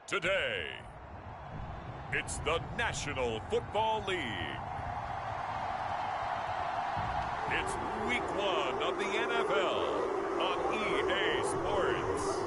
Today, it's the National Football League. It's Week 1 of the NFL on EA Sports.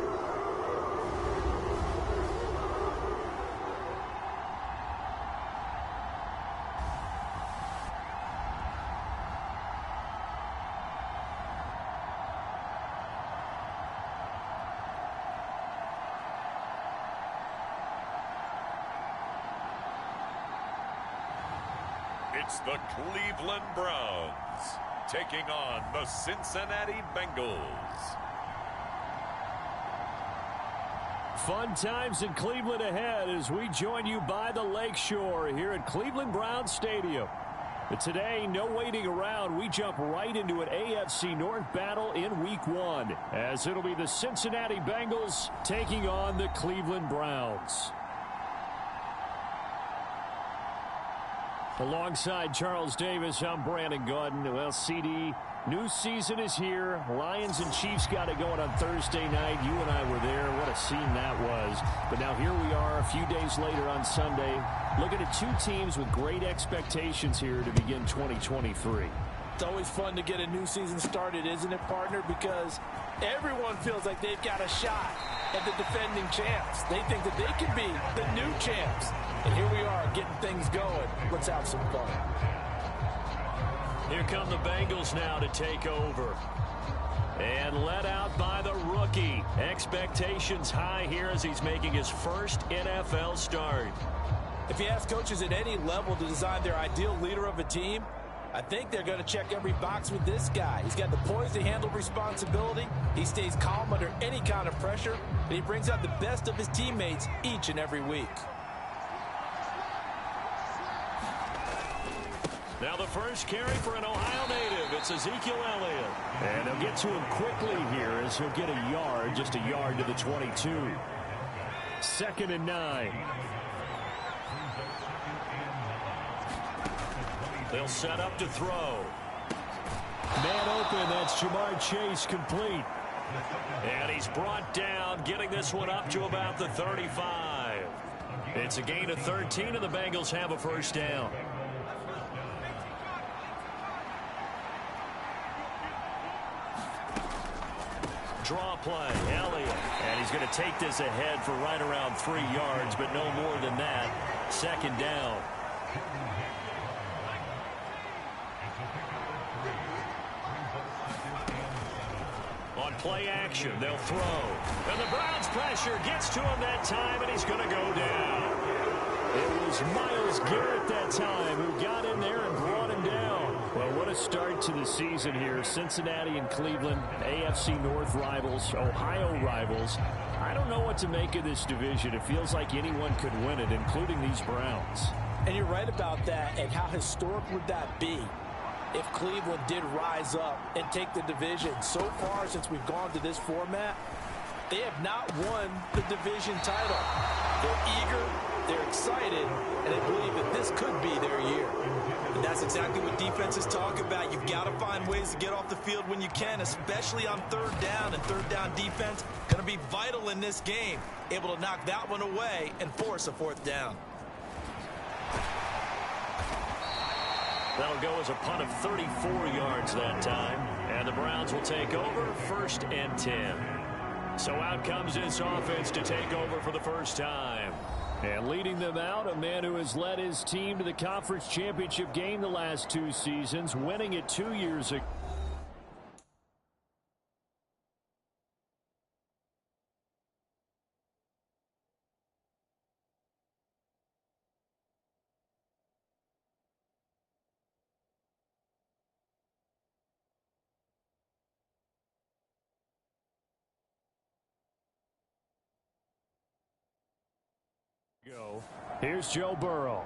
It's the Cleveland Browns taking on the Cincinnati Bengals. Fun times in Cleveland ahead as we join you by the Lakeshore here at Cleveland Browns Stadium. But today, no waiting around. We jump right into an AFC North battle in Week 1 as it'll be the Cincinnati Bengals taking on the Cleveland Browns. Alongside Charles Davis, I'm Brandon Gordon. Well, CD, new season is here. Lions and Chiefs got it going on Thursday night. You and I were there. What a scene that was. But now here we are a few days later on Sunday, looking at two teams with great expectations here to begin 2023. It's always fun to get a new season started, isn't it, partner? Because everyone feels like they've got a shot at the defending champs. They think that they can be the new champs. And here we are getting things going. Let's have some fun. Here come the Bengals now to take over. And led out by the rookie. Expectations high here as he's making his first NFL start. If you ask coaches at any level to design their ideal leader of a team, I think they're going to check every box with this guy. He's got the poise to handle responsibility. He stays calm under any kind of pressure. And he brings out the best of his teammates each and every week. Now the first carry for an Ohio native. It's Ezekiel Elliott. And they'll get to him quickly here as he'll get a yard, just a yard to the 22. 2nd and 9. They'll set up to throw. Man open, that's Jamar Chase complete. And he's brought down, getting this one up to about the 35. It's a gain of 13, and the Bengals have a first down. Draw play, Elliott. And he's going to take this ahead for right around 3 yards, but no more than that. 2nd down. On play action, they'll throw. And the Browns pressure gets to him that time, and he's going to go down. It was Myles Garrett that time who got in there and brought him down. Well, what a start to the season here. Cincinnati and Cleveland, AFC North rivals, Ohio rivals. I don't know what to make of this division. It feels like anyone could win it, including these Browns. And you're right about that. And how historic would that be if Cleveland did rise up and take the division? So far, since we've gone to this format, they have not won the division title. They're eager, they're excited, and they believe that this could be their year. And that's exactly what defenses talk about. You've got to find ways to get off the field when you can, especially on 3rd down. And 3rd down defense going to be vital in this game. Able to knock that one away and force a 4th down. That'll go as a punt of 34 yards that time. And the Browns will take over 1st and 10. So out comes this offense to take over for the first time. And leading them out, a man who has led his team to the conference championship game the last 2 seasons, winning it 2 years ago. Here's Joe Burrow.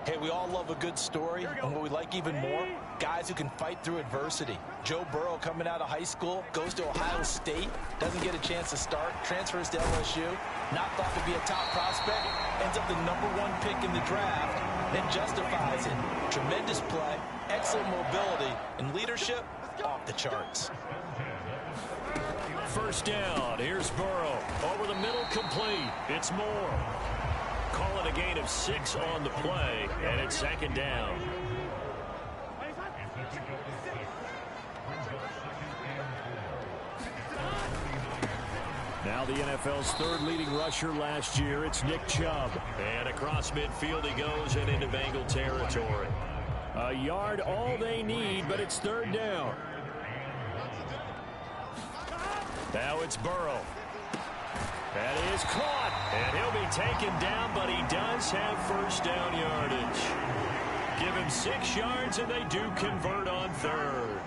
Hey, we all love a good story, and what we like even more, guys who can fight through adversity. Joe Burrow coming out of high school, goes to Ohio State, doesn't get a chance to start, transfers to LSU, not thought to be a top prospect, ends up the #1 pick in the draft, and justifies it. Tremendous play, excellent mobility, and leadership off the charts. first down. Here's Burrow. Over the middle, complete. It's Moore. Call it a gain of 6 on the play, and it's second down. Now the NFL's third leading rusher last year, it's Nick Chubb. And across midfield he goes and into Bengal territory. A yard all they need, but it's third down. Now it's Burrow. That is caught. And he'll be taken down, but he does have first down yardage. Give him 6 yards, and they do convert on third.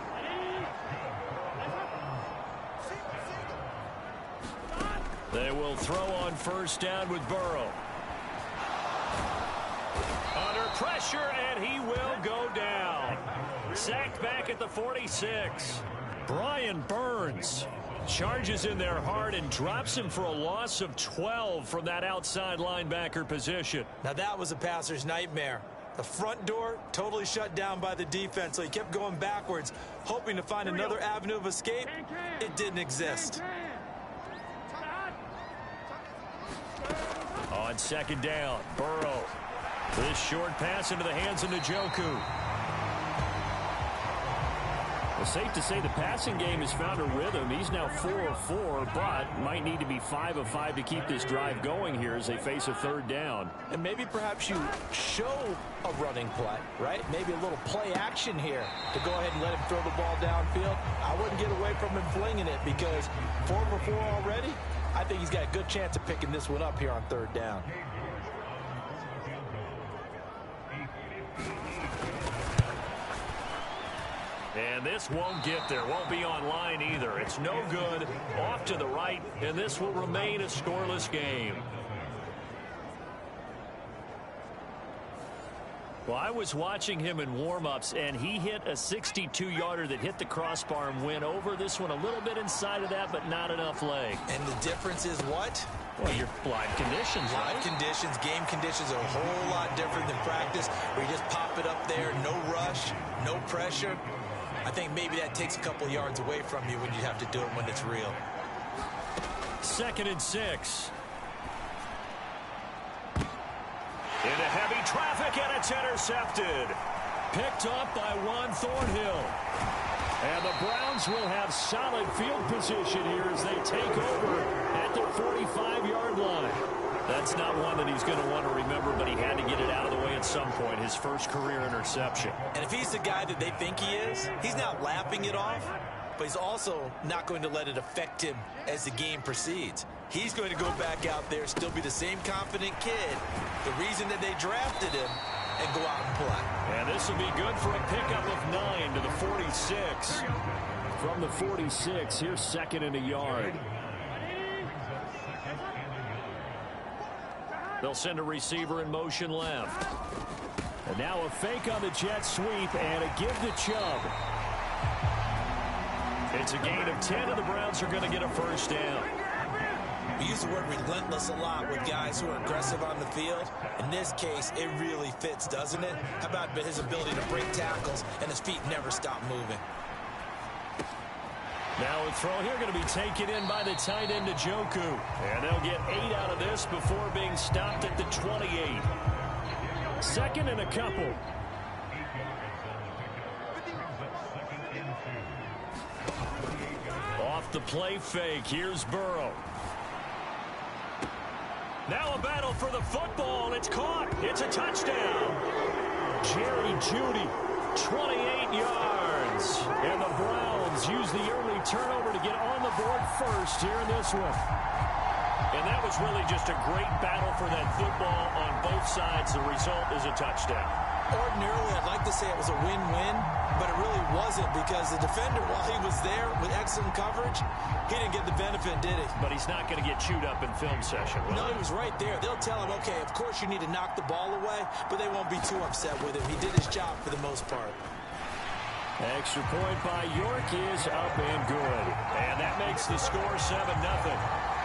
They will throw on first down with Burrow. Under pressure, and he will go down. Sacked back at the 46. Brian Burns charges in there hard and drops him for a loss of 12 from that outside linebacker position. Now that was a passer's nightmare. The front door totally shut down by the defense, so he kept going backwards, hoping to find another avenue of escape. It didn't exist. On second down, Burrow. This short pass into the hands of Njoku. Well, safe to say the passing game has found a rhythm. He's now 4 of 4, but might need to be 5 of 5 to keep this drive going here as they face a third down. And maybe perhaps you show a running play, right? Maybe a little play action here to go ahead and let him throw the ball downfield. I wouldn't get away from him flinging it because 4 for 4 already. I think he's got a good chance of picking this one up here on third down. And this won't get there. Won't be online either. It's no good. Off to the right, and this will remain a scoreless game. Well, I was watching him in warm-ups, and he hit a 62-yarder that hit the crossbar and went over. This one a little bit inside of that, but not enough leg. And the difference is what? Well, your live conditions, right? Live conditions, game conditions are a whole lot different than practice, where you just pop it up there, no rush, no pressure. I think maybe that takes a couple yards away from you when you have to do it when it's real. 2nd and 6. Into heavy traffic, and it's intercepted. Picked up by Juan Thornhill. And the Browns will have solid field position here as they take over at their 45-yard line. That's not one that he's going to want to remember, but he had to get it out of the way at some point, his first career interception. And if he's the guy that they think he is, he's not lapping it off, but he's also not going to let it affect him as the game proceeds. He's going to go back out there, still be the same confident kid, the reason that they drafted him, and go out and play. And this will be good for a pickup of 9 to the 46. From the 46, here's 2nd and a yard. They'll send a receiver in motion left. And now a fake on the jet sweep and a give to Chubb. It's a gain of 10, and the Browns are going to get a first down. We use the word relentless a lot with guys who are aggressive on the field. In this case, it really fits, doesn't it? How about his ability to break tackles and his feet never stop moving? Now a throw here going to be taken in by the tight end Njoku. And they'll get 8 out of this before being stopped at the 28. 2nd and a couple. Off the play fake, here's Burrow. Now a battle for the football. It's caught. It's a touchdown. Jerry Jeudy, 28 yards. And the Browns use the early turnover to get on the board first here in this one. And that was really just a great battle for that football on both sides. The result is a touchdown. Ordinarily, I'd like to say it was a win-win, but it really wasn't because the defender, while he was there with excellent coverage, he didn't get the benefit, did he? But he's not going to get chewed up in film session, will No, he was right there. They'll tell him, okay, of course you need to knock the ball away, but they won't be too upset with him. He did his job for the most part. Extra point by York is up and good. And that makes the score 7-0.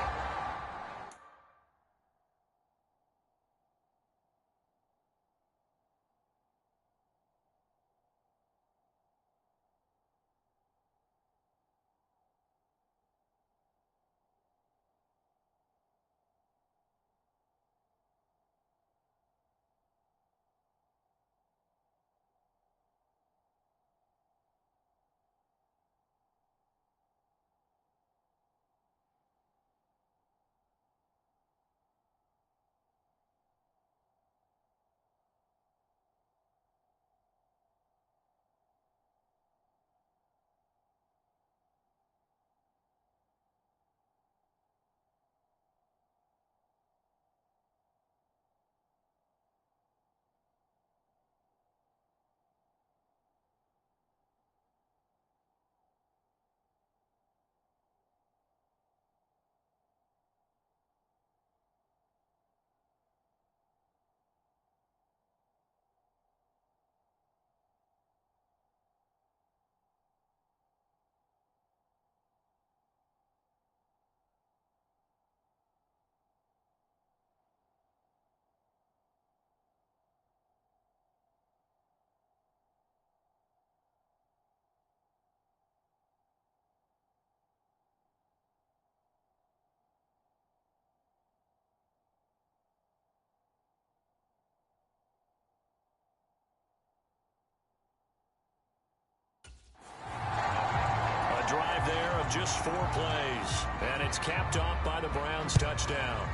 just 4 plays. And it's capped off by the Browns touchdown.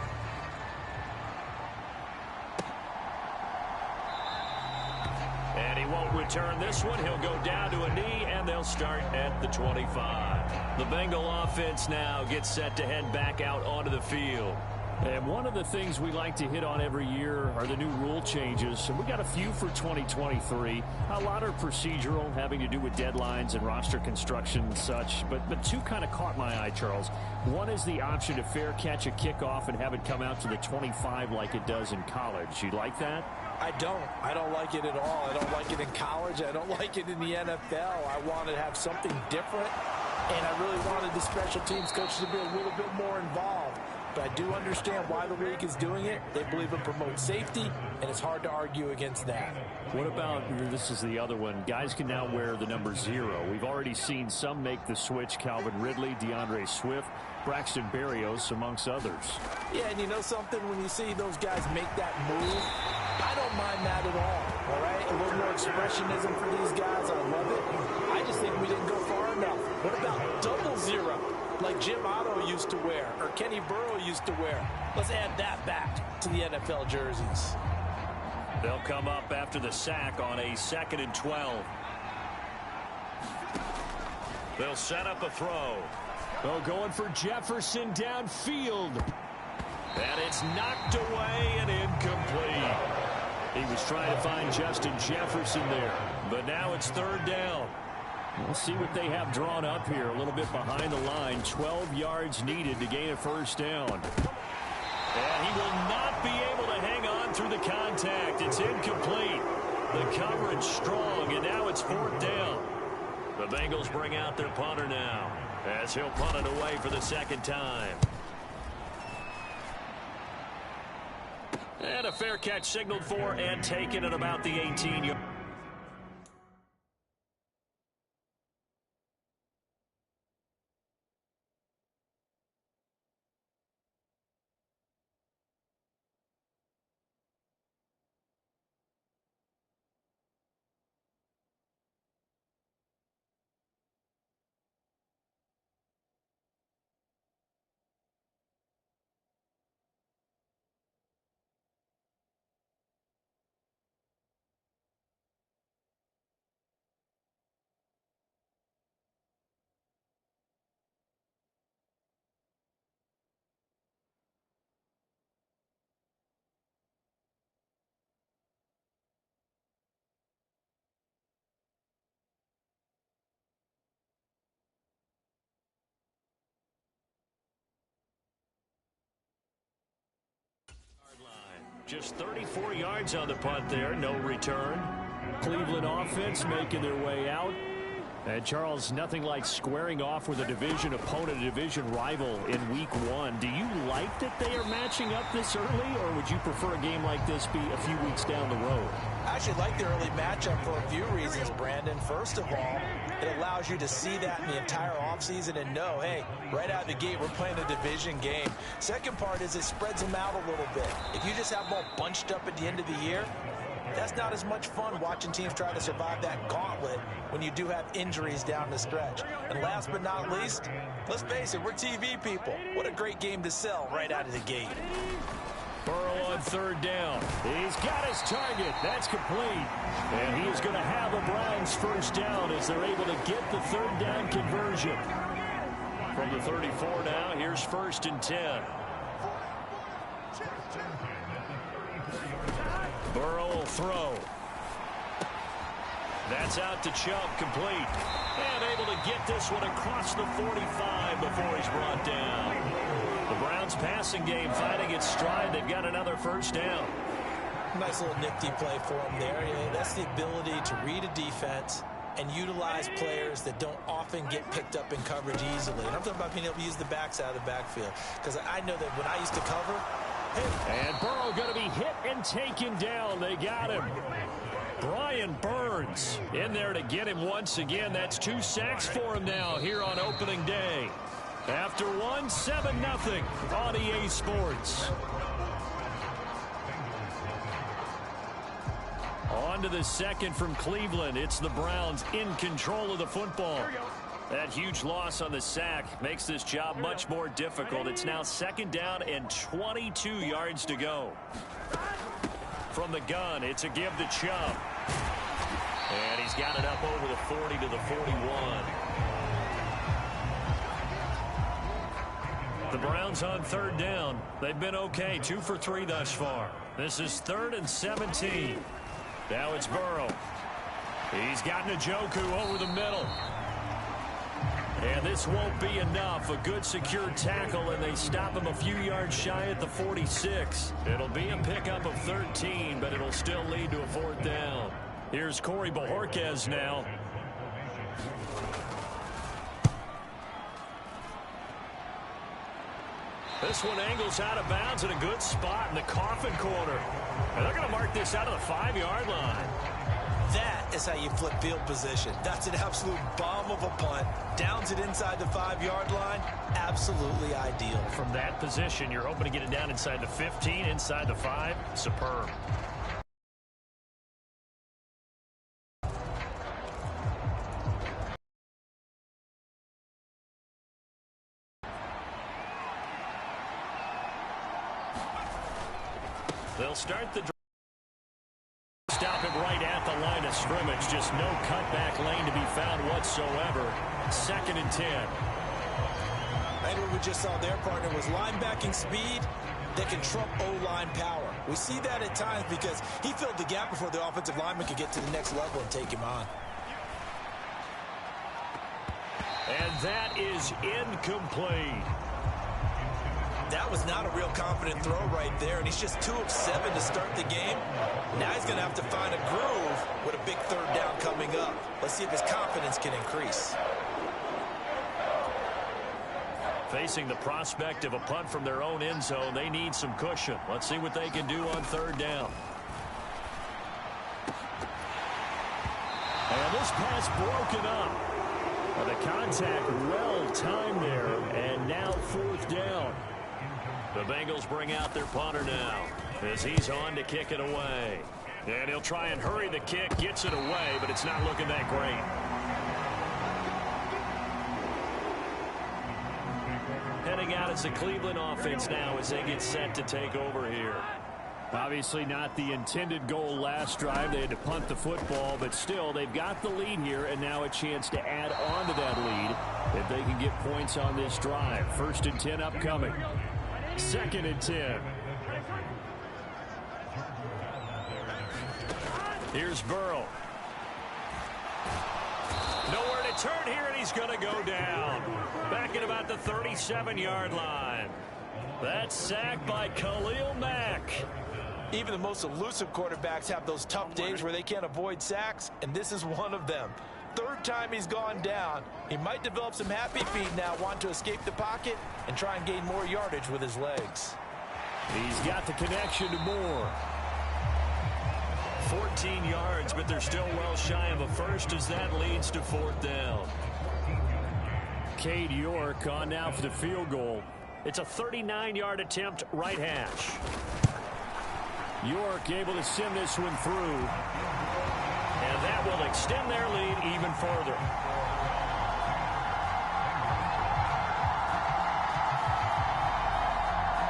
And he won't return this one. He'll go down to a knee, and they'll start at the 25. The Bengal offense now gets set to head back out onto the field. And one of the things we like to hit on every year are the new rule changes. And we got a few for 2023. A lot are procedural, having to do with deadlines and roster construction and such. But 2 kind of caught my eye, Charles. One is the option to fair catch a kickoff and have it come out to the 25 like it does in college. You like that? I don't like it at all. I don't like it in college. I don't like it in the NFL. I want to have something different, and I really wanted the special teams coach to be a little bit more involved. But I do understand why the league is doing it. They believe it promotes safety, and it's hard to argue against that. What about, this is the other one, guys can now wear the number 0. We've already seen some make the switch, Calvin Ridley, DeAndre Swift, Braxton Berrios, amongst others. Yeah, and you know something? When you see those guys make that move, I don't mind that at all right? A little more expressionism for these guys. I love it. I just think we didn't go far enough. What about double 0, like Jim Otto used to wear or Kenny Burrow used to wear? Let's add that back to the NFL jerseys. They'll come up after the sack on a 2nd and 12. They'll set up a throw. Oh, going for Jefferson downfield. And it's knocked away and incomplete. He was trying to find Justin Jefferson there. But now it's 3rd down. We'll see what they have drawn up here. A little bit behind the line. 12 yards needed to gain a 1st down. And he will not be able to hang on through the contact. It's incomplete. The coverage strong, and now it's 4th down. The Bengals bring out their punter now, as he'll punt it away for the 2nd time. And a fair catch signaled for and taken at about the 18-yard. Just 34 yards on the punt there, no return. Cleveland offense making their way out. And Charles, nothing like squaring off with a division opponent, a division rival in week 1. Do you like that they are matching up this early, or would you prefer a game like this be a few weeks down the road? I actually like the early matchup for a few reasons, Brandon. First of all, it allows you to see that in the entire offseason and know, hey, right out of the gate, we're playing a division game. Second part is it spreads them out a little bit. If you just have them all bunched up at the end of the year, that's not as much fun watching teams try to survive that gauntlet when you do have injuries down the stretch. And last but not least, let's face it, we're TV people. What a great game to sell right out of the gate. Burrow on 3rd down. He's got his target. That's complete. And he is going to have the Browns 1st down as they're able to get the 3rd down conversion. From the 34 now, here's 1st and 10. Burrow will throw. That's out to Chubb, complete. And able to get this one across the 45 before he's brought down. The Browns passing game finding its stride. They've got another 1st down. Nice little nifty play for him there. Yeah, that's the ability to read a defense and utilize players that don't often get picked up in coverage easily. And I'm talking about being able to use the backs out of the backfield. Because I know that when I used to cover, and Burrow going to be hit and taken down. They got him. Brian Burns in there to get him once again. That's 2 sacks for him now here on opening day. After 7-0 on EA Sports. On to the 2nd from Cleveland. It's the Browns in control of the football. That huge loss on the sack makes this job much more difficult. It's now 2nd down and 22 yards to go. From the gun, it's a give to Chubb. And he's got it up over the 40 to the 41. The Browns on 3rd down. They've been okay, 2 for 3 thus far. This is 3rd and 17. Now it's Burrow. He's got Njoku over the middle. And this won't be enough. A good secure tackle, and they stop him a few yards shy at the 46. It'll be a pickup of 13, but it'll still lead to a 4th down. Here's Corey Bojorquez now. This one angles out of bounds in a good spot in the coffin corner. And they're going to mark this out of the 5-yard line. That is how you flip field position. That's an absolute bomb of a punt. Downs it inside the 5-yard line. Absolutely ideal. From that position, you're hoping to get it down inside the 15, inside the 5. Superb. They'll start the drive. Stop him right at the line of scrimmage. Just no cutback lane to be found whatsoever. 2nd and 10. And what we just saw their partner was linebacking speed that can trump O-line power. We see that at times because he filled the gap before the offensive lineman could get to the next level and take him on. And that is incomplete. That was not a real confident throw right there, and he's just 2 of 7 to start the game. Now he's going to have to find a groove with a big 3rd down coming up. Let's see if his confidence can increase. Facing the prospect of a punt from their own end zone, they need some cushion. Let's see what they can do on 3rd down. And this pass broken up. The contact well timed there, and now 4th down. The Bengals bring out their punter now as he's on to kick it away. And he'll try and hurry the kick, gets it away, but it's not looking that great. Heading out as the Cleveland offense now as they get set to take over here. Obviously not the intended goal last drive. They had to punt the football, but still they've got the lead here and now a chance to add on to that lead if they can get points on this drive. 1st and 10 upcoming. 2nd and 10. Here's Burrow. Nowhere to turn here, and he's going to go down. Back at about the 37-yard line. That's sacked by Khalil Mack. Even the most elusive quarterbacks have those tough days where they can't avoid sacks, and this is one of them. 3rd time he's gone down. He might develop some happy feet now, want to escape the pocket and try and gain more yardage with his legs. He's got the connection to Moore. 14 yards, but they're still well shy of a first as that leads to 4th down. Cade York on now for the field goal. It's a 39-yard attempt, right hash. York able to send this one through. And that will extend their lead even further.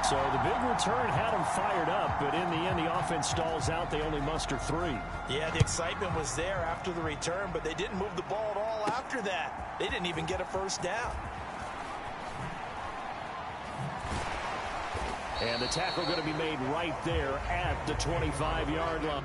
So the big return had them fired up, but in the end, the offense stalls out. They only muster 3. Yeah, the excitement was there after the return, but they didn't move the ball at all after that. They didn't even get a 1st down. And the tackle going to be made right there at the 25-yard line.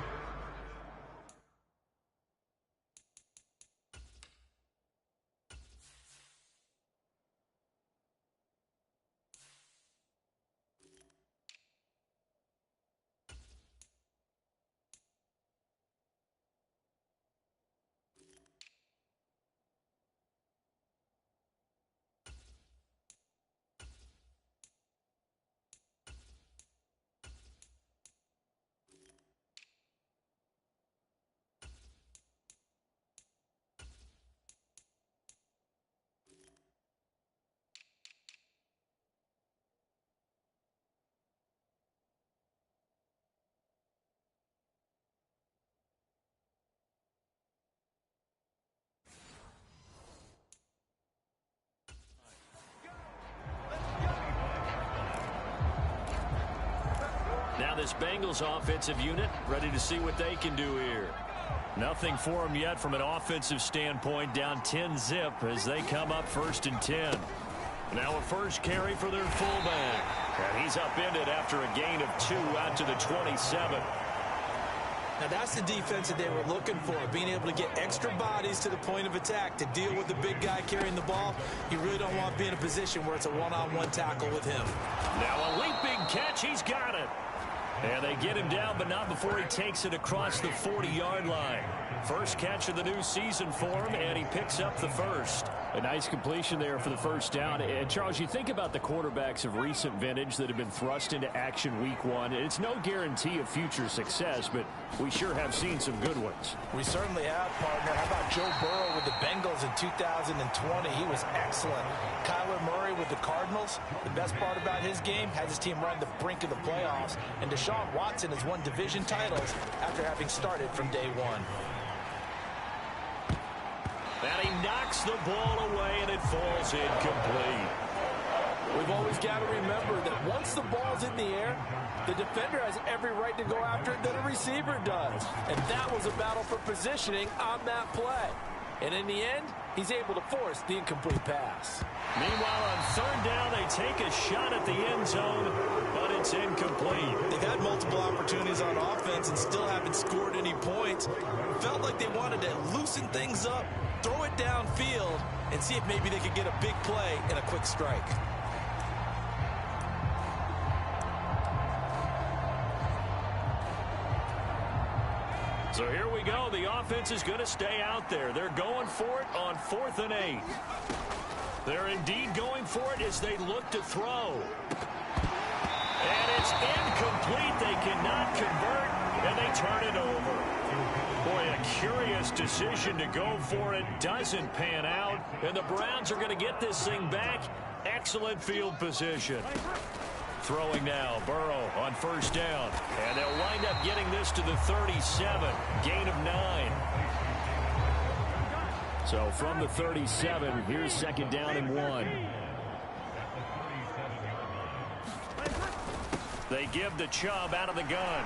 Now this Bengals offensive unit ready to see what they can do here. Nothing for them yet from an offensive standpoint. Down 10-zip as they come up 1st and 10. Now a first carry for their fullback. And he's upended after a gain of 2 out to the 27. Now that's the defense that they were looking for, being able to get extra bodies to the point of attack to deal with the big guy carrying the ball. You really don't want to be in a position where it's a one-on-one tackle with him. Now a leaping catch. He's got it. And they get him down, but not before he takes it across the 40-yard line. First catch of the new season for him, and he picks up the first. A nice completion there for the first down. And Charles, you think about the quarterbacks of recent vintage that have been thrust into action week 1. It's no guarantee of future success, but we sure have seen some good ones. We certainly have, partner. How about Joe Burrow with the Bengals in 2020? He was excellent. Kyler Murray with the Cardinals. The best part about his game has his team right on the brink of the playoffs. And Deshaun Watson has won division titles after having started from day 1. And he knocks the ball away, and it falls incomplete. We've always got to remember that once the ball's in the air, the defender has every right to go after it that a receiver does. And that was a battle for positioning on that play. And in the end, he's able to force the incomplete pass. Meanwhile, on 3rd down, they take a shot at the end zone, but it's incomplete. They've had multiple opportunities on offense and still haven't scored any points. Felt like they wanted to loosen things up, throw it downfield, and see if maybe they could get a big play and a quick strike. So here we go. The offense is going to stay out there. They're going for it on 4th and 8. They're indeed going for it as they look to throw. And it's incomplete. They cannot convert, and they turn it over. Boy, a curious decision to go for it. Doesn't pan out, and the Browns are going to get this thing back. Excellent field position. Throwing now, Burrow on 1st down. And they'll wind up getting this to the 37. Gain of 9. So from the 37, here's 2nd down and 1. They give the Chubb out of the gun.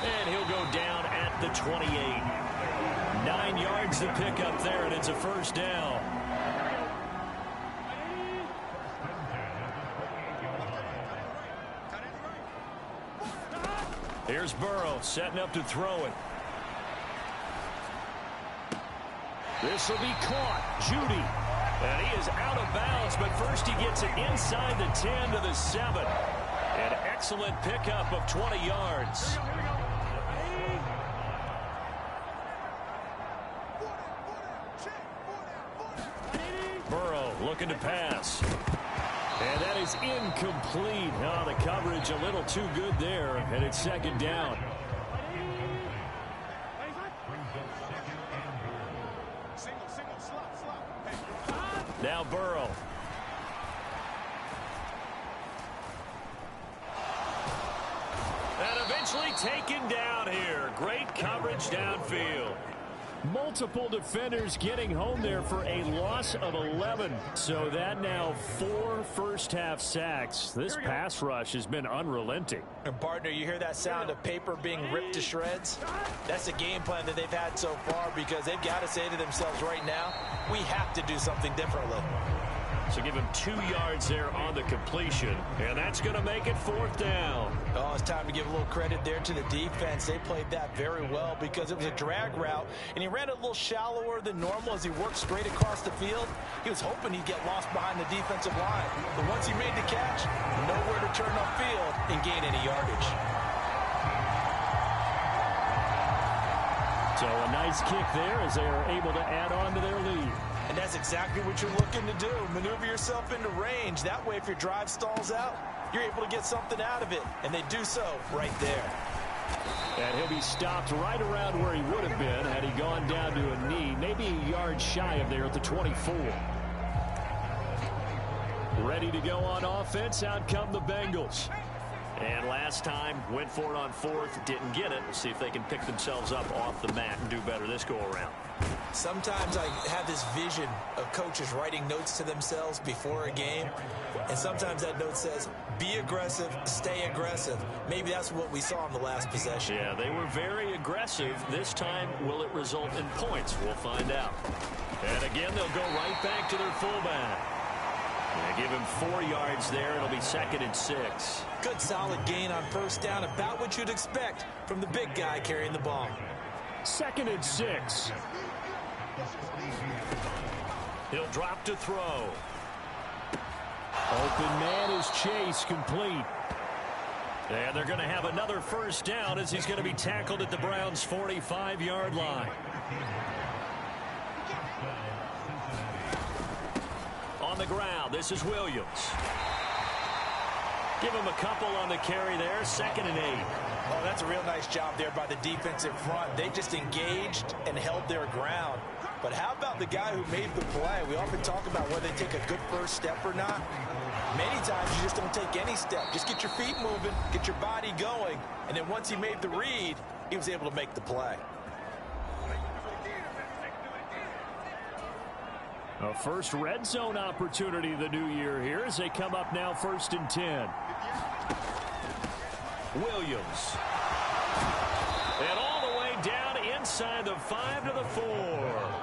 And he'll go down at the 28. 9 yards to pick up there, and it's a 1st down. Here's Burrow setting up to throw it. This will be caught. Judy. And he is out of bounds, but first he gets it inside the 10 to the 7. An excellent pickup of 20 yards. Burrow looking to pass. And that is incomplete. Oh, the coverage a little too good there, and it's 2nd down. Now Burrow. And eventually taken down here. Great coverage downfield. Multiple defenders getting home there for a loss of 11. So that now 4 first-half sacks. This pass rush has been unrelenting. And partner, you hear that sound of paper being ripped to shreds? That's the game plan that they've had so far, because they've got to say to themselves right now, we have to do something differently. So give him 2 yards there on the completion, and that's going to make it 4th down. Oh, it's time to give a little credit there to the defense. They played that very well because it was a drag route, and he ran a little shallower than normal as he worked straight across the field. He was hoping he'd get lost behind the defensive line. But once he made the catch, nowhere to turn upfield and gain any yardage. So a nice kick there as they are able to add on to their lead. And that's exactly what you're looking to do. Maneuver yourself into range. That way, if your drive stalls out, you're able to get something out of it. And they do so right there. And he'll be stopped right around where he would have been had he gone down to a knee, maybe a yard shy of there at the 24. Ready to go on offense. Out come the Bengals. And last time, went for it on 4th, didn't get it. We'll see if they can pick themselves up off the mat and do better this go-around. Sometimes I have this vision of coaches writing notes to themselves before a game, and sometimes that note says, be aggressive, stay aggressive. Maybe that's what we saw in the last possession. Yeah, they were very aggressive. This time, will it result in points? We'll find out. And again, they'll go right back to their fullback. They give him 4 yards there. It'll be 2nd and 6. Good solid gain on first down, about what you'd expect from the big guy carrying the ball. 2nd and 6. He'll drop to throw. Open man is Chase, complete. And they're going to have another first down as he's going to be tackled at the Browns' 45-yard line. On the ground, this is Williams. Give him a couple on the carry there, 2nd and 8. Oh, that's a real nice job there by the defensive front. They just engaged and held their ground. But how about the guy who made the play? We often talk about whether they take a good first step or not. Many times you just don't take any step. Just get your feet moving, get your body going, and then once he made the read, he was able to make the play. A first red zone opportunity the new year here as they come up now 1st and 10. Williams. And all the way down inside the 5 to the 4.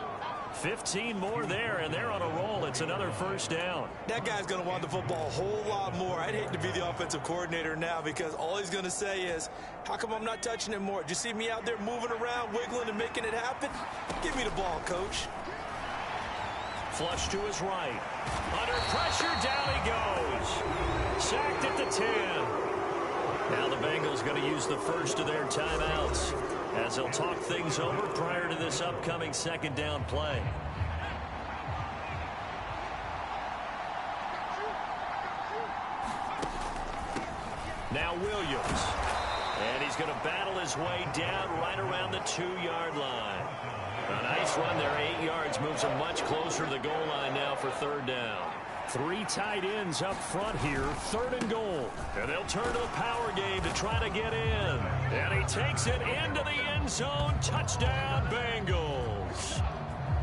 15 more there, and they're on a roll. It's another first down. That guy's going to want the football a whole lot more. I'd hate to be the offensive coordinator now because all he's going to say is, how come I'm not touching it more? Did you see me out there moving around, wiggling, and making it happen? Give me the ball, coach. Flush to his right. Under pressure, down he goes. Sacked at the 10. Now the Bengals going to use the first of their timeouts as they'll talk things over prior to this upcoming 2nd down play. Now Williams. And he's going to battle his way down right around the 2-yard line. A nice run there, 8 yards, moves him much closer to the goal line now for 3rd down. 3 tight ends up front here, 3rd and goal. And they'll turn to the power game to try to get in. And he takes it into the end zone. Touchdown, Bengals.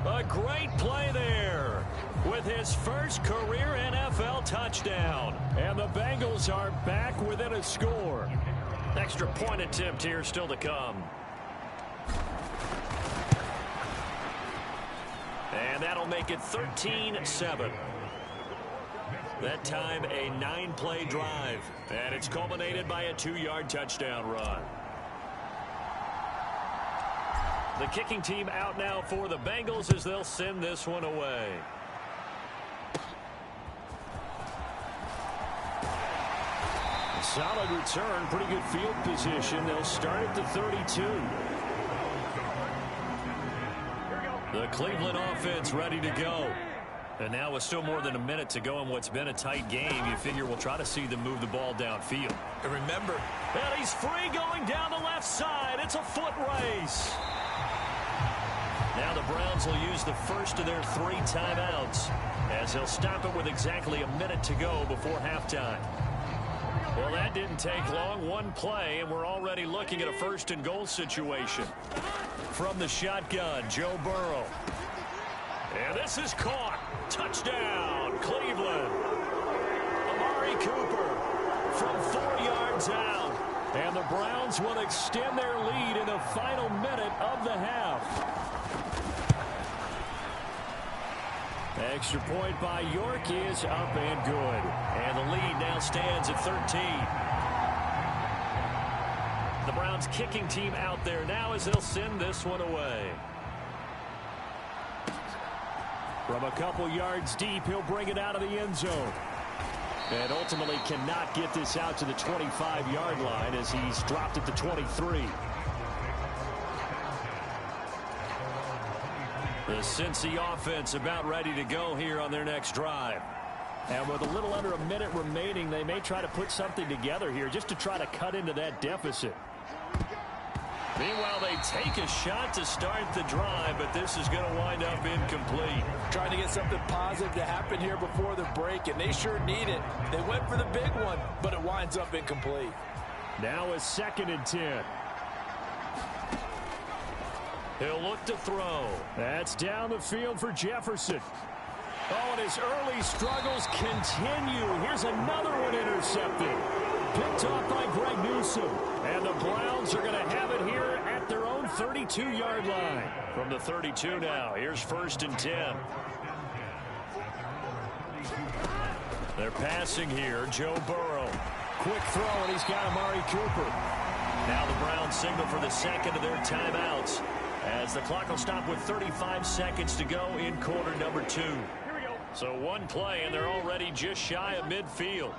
A great play there with his first career NFL touchdown. And the Bengals are back within a score. Extra point attempt here still to come. And that'll make it 13-7. That time a 9-play drive. And it's culminated by a 2-yard touchdown run. The kicking team out now for the Bengals as they'll send this one away. Solid return, pretty good field position. They'll start at the 32. The Cleveland offense ready to go. And now with still more than a minute to go in what's been a tight game, you figure we'll try to see them move the ball downfield. And remember, and he's free going down the left side. It's a foot race. Now the Browns will use the first of their 3 timeouts as they'll stop it with exactly a minute to go before halftime. Well, that didn't take long. 1 play, and we're already looking at a 1st and goal situation. From the shotgun, Joe Burrow. And this is caught. Touchdown, Cleveland. Amari Cooper from 4 yards out. And the Browns will extend their lead in the final minute of the half. Extra point by York is up and good. And the lead now stands at 13. The Browns kicking team out there now as they'll send this one away. From a couple yards deep, he'll bring it out of the end zone. And ultimately cannot get this out to the 25-yard line as he's dropped at the 23. The Cincy offense about ready to go here on their next drive. And with a little under a minute remaining, they may try to put something together here just to try to cut into that deficit. Meanwhile, they take a shot to start the drive, but this is going to wind up incomplete. Trying to get something positive to happen here before the break, and they sure need it. They went for the big one, but it winds up incomplete. Now a 2nd and 10. He'll look to throw. That's down the field for Jefferson. Oh, and his early struggles continue. Here's another one intercepted. Picked off by Greg Newsome. And the Browns are going to have it here at their own 32-yard line. From the 32 now, here's 1st and 10. They're passing here. Joe Burrow. Quick throw, and he's got Amari Cooper. Now the Browns signal for the second of their timeouts, as the clock will stop with 35 seconds to go in quarter number 2. So one play, and they're already just shy of midfield.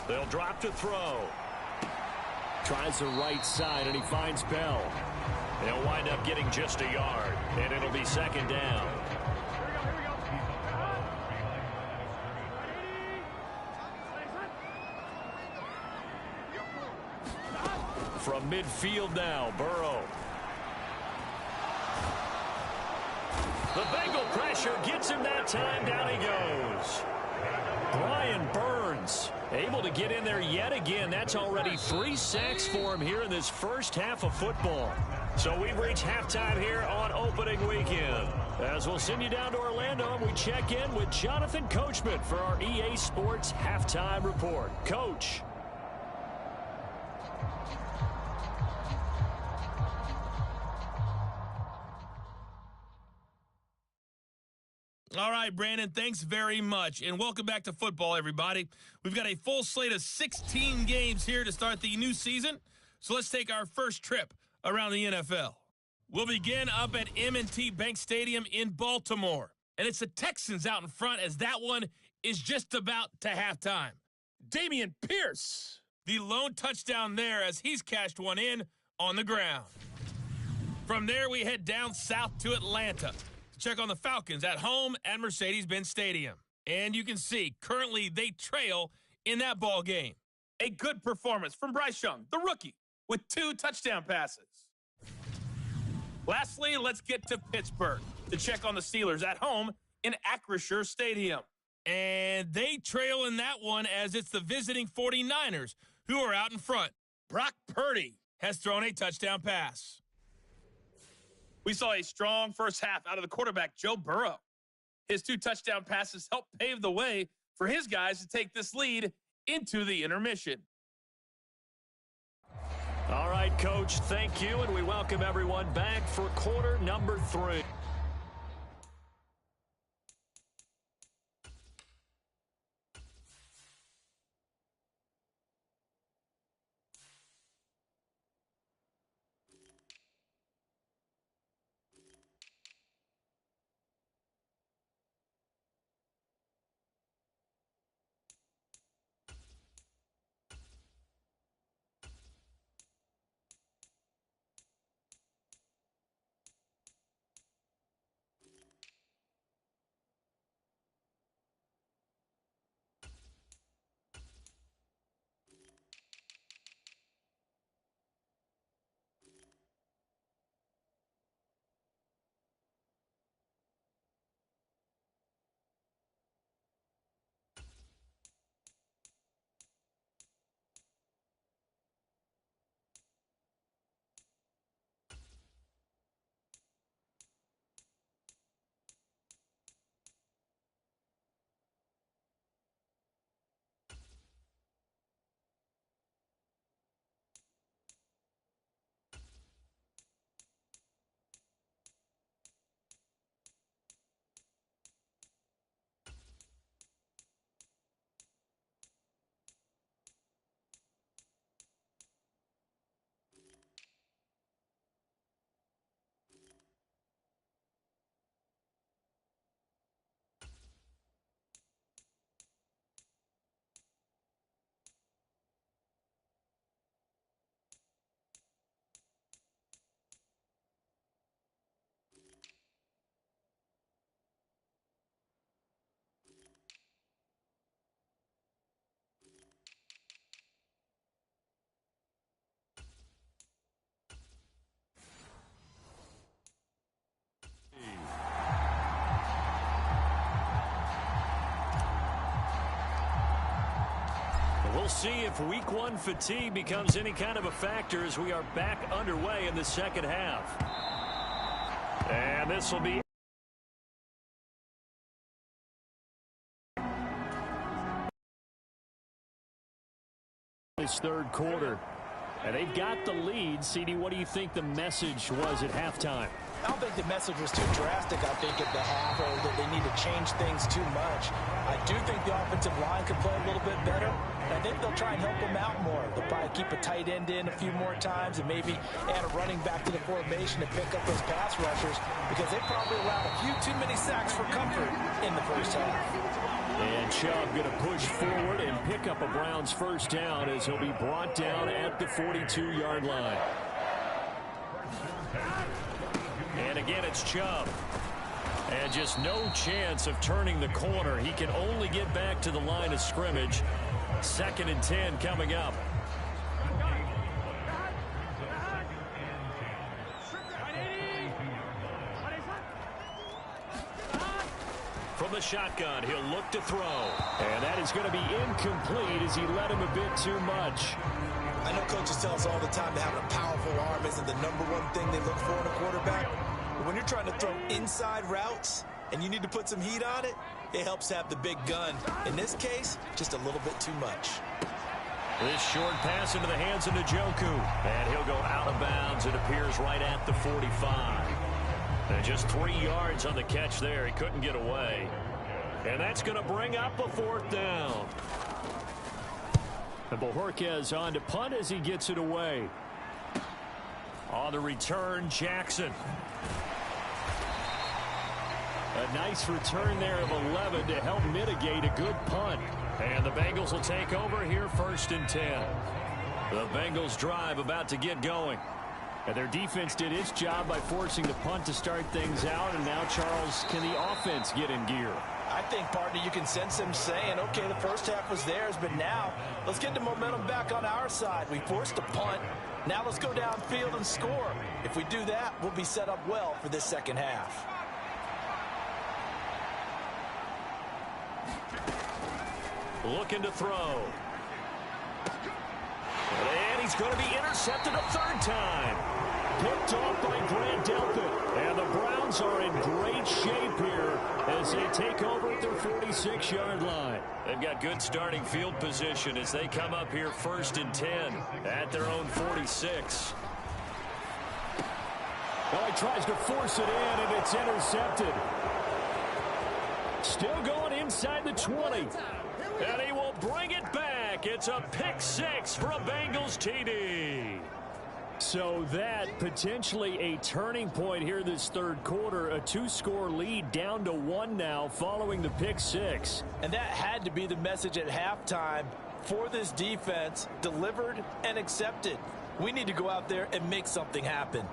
They'll drop to throw. Tries the right side, and he finds Bell. They'll wind up getting just a yard, and it'll be 2nd down. From midfield now, Burrow. The Bengal pressure gets him that time. Down he goes. Brian Burns able to get in there yet again. That's already 3 sacks for him here in this first half of football. So we've reached halftime here on opening weekend. As we'll send you down to Orlando, we check in with Jonathan Coachman for our EA Sports Halftime Report. Coach. All right, Brandon, thanks very much. And welcome back to football, everybody. We've got a full slate of 16 games here to start the new season. So let's take our first trip around the NFL. We'll begin up at M&T Bank Stadium in Baltimore. And it's the Texans out in front, as that one is just about to halftime. Dameon Pierce, the lone touchdown there, as he's cashed one in on the ground. From there, we head down south to Atlanta. Check on the Falcons at home at Mercedes-Benz Stadium. And you can see, currently they trail in that ball game. A good performance from Bryce Young, the rookie, with 2 touchdown passes. Lastly, let's get to Pittsburgh to check on the Steelers at home in Acrisure Stadium. And they trail in that one, as it's the visiting 49ers who are out in front. Brock Purdy has thrown a touchdown pass. We saw a strong first half out of the quarterback, Joe Burrow. His 2 touchdown passes helped pave the way for his guys to take this lead into the intermission. All right, Coach, thank you, and we welcome everyone back for quarter number 3. We'll see if week one fatigue becomes any kind of a factor as we are back underway in the second half. And this will be his third quarter. And they've got the lead. CD, what do you think the message was at halftime? I don't think the message was too drastic, I think, at the half, or that they need to change things too much. I do think the offensive line could play a little bit better. And I think they'll try and help them out more. They'll probably keep a tight end in a few more times and maybe add a running back to the formation to pick up those pass rushers, because they probably allowed a few too many sacks for comfort in the first half. And Chubb going to push forward and pick up a Browns first down as he'll be brought down at the 42-yard line. And again, it's Chubb. And just no chance of turning the corner. He can only get back to the line of scrimmage. 2nd and 10 coming up. From the shotgun, he'll look to throw. And that is going to be incomplete as he led him a bit too much. I know coaches tell us all the time that having a powerful arm isn't the number one thing they look for in a quarterback. But when you're trying to throw inside routes and you need to put some heat on it, it helps to have the big gun. In this case, just a little bit too much. This short pass into the hands of Njoku. And he'll go out of bounds. It appears right at the 45. And just 3 yards on the catch there. He couldn't get away. And that's going to bring up a 4th down. And Bojorquez on to punt as he gets it away. On the return, Jackson. A nice return there of 11 to help mitigate a good punt. And the Bengals will take over here 1st and 10. The Bengals drive about to get going. And their defense did its job by forcing the punt to start things out. And now, Charles, can the offense get in gear? I think, partner, you can sense them saying, okay, the first half was theirs, but now let's get the momentum back on our side. We forced a punt. Now let's go downfield and score. If we do that, we'll be set up well for this second half. Looking to throw. And he's going to be intercepted a 3rd time. Picked off by Grant Delpit. And the Browns are in great shape here as they take over at their 46-yard line. They've got good starting field position as they come up here 1st and 10 at their own 46. Well, he tries to force it in, and it's intercepted. Still going inside the 20. And he will bring it back. It's a pick 6 for a Bengals TD. So that potentially a turning point here this 3rd quarter. A 2-score lead down to 1 now following the pick 6. And that had to be the message at halftime for this defense. Delivered and accepted. We need to go out there and make something happen.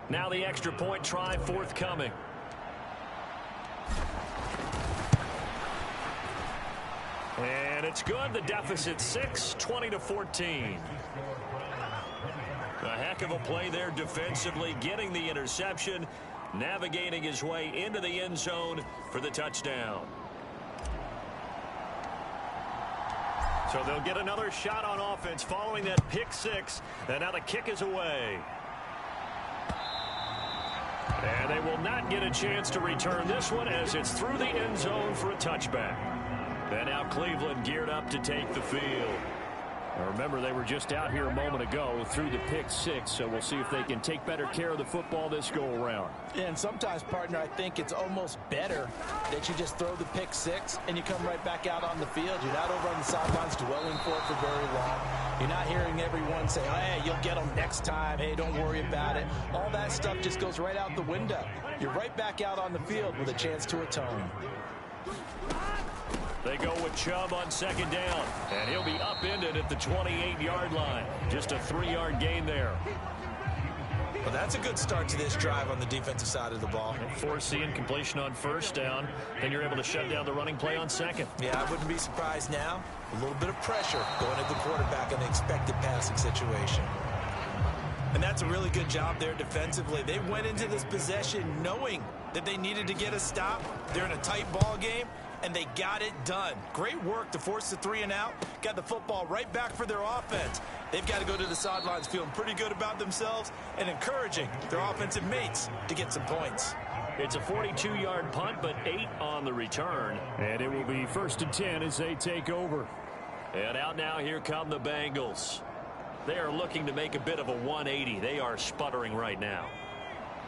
Now the extra point try forthcoming. And it's good. The deficit 6, 20-14. A heck of a play there defensively, getting the interception, navigating his way into the end zone for the touchdown. So they'll get another shot on offense following that pick six. And now the kick is away. And they will not get a chance to return this one as it's through the end zone for a touchback. And now Cleveland geared up to take the field. Now remember, they were just out here a moment ago through the pick six, so we'll see if they can take better care of the football this go-around. And sometimes, partner, I think it's almost better that you just throw the pick six and you come right back out on the field. You're not over on the sidelines dwelling for it for very long. You're not hearing everyone say, oh, hey, you'll get them next time. Hey, don't worry about it. All that stuff just goes right out the window. You're right back out on the field with a chance to atone. They go with Chubb on second down, and he'll be upended at the 28-yard line. Just a 3-yard gain there. Well, that's a good start to this drive on the defensive side of the ball. Foreseeing completion on first down, then you're able to shut down the running play on second. Yeah, I wouldn't be surprised now. A little bit of pressure going at the quarterback in the expected passing situation. And that's a really good job there defensively. They went into this possession knowing that they needed to get a stop. They're in a tight ball game, and they got it done. Great work to force the 3 and out. Got the football right back for their offense. They've got to go to the sidelines feeling pretty good about themselves and encouraging their offensive mates to get some points. It's a 42-yard punt, but 8 on the return. And it will be 1st and 10 as they take over. And out now, here come the Bengals. They are looking to make a bit of a 180. They are sputtering right now.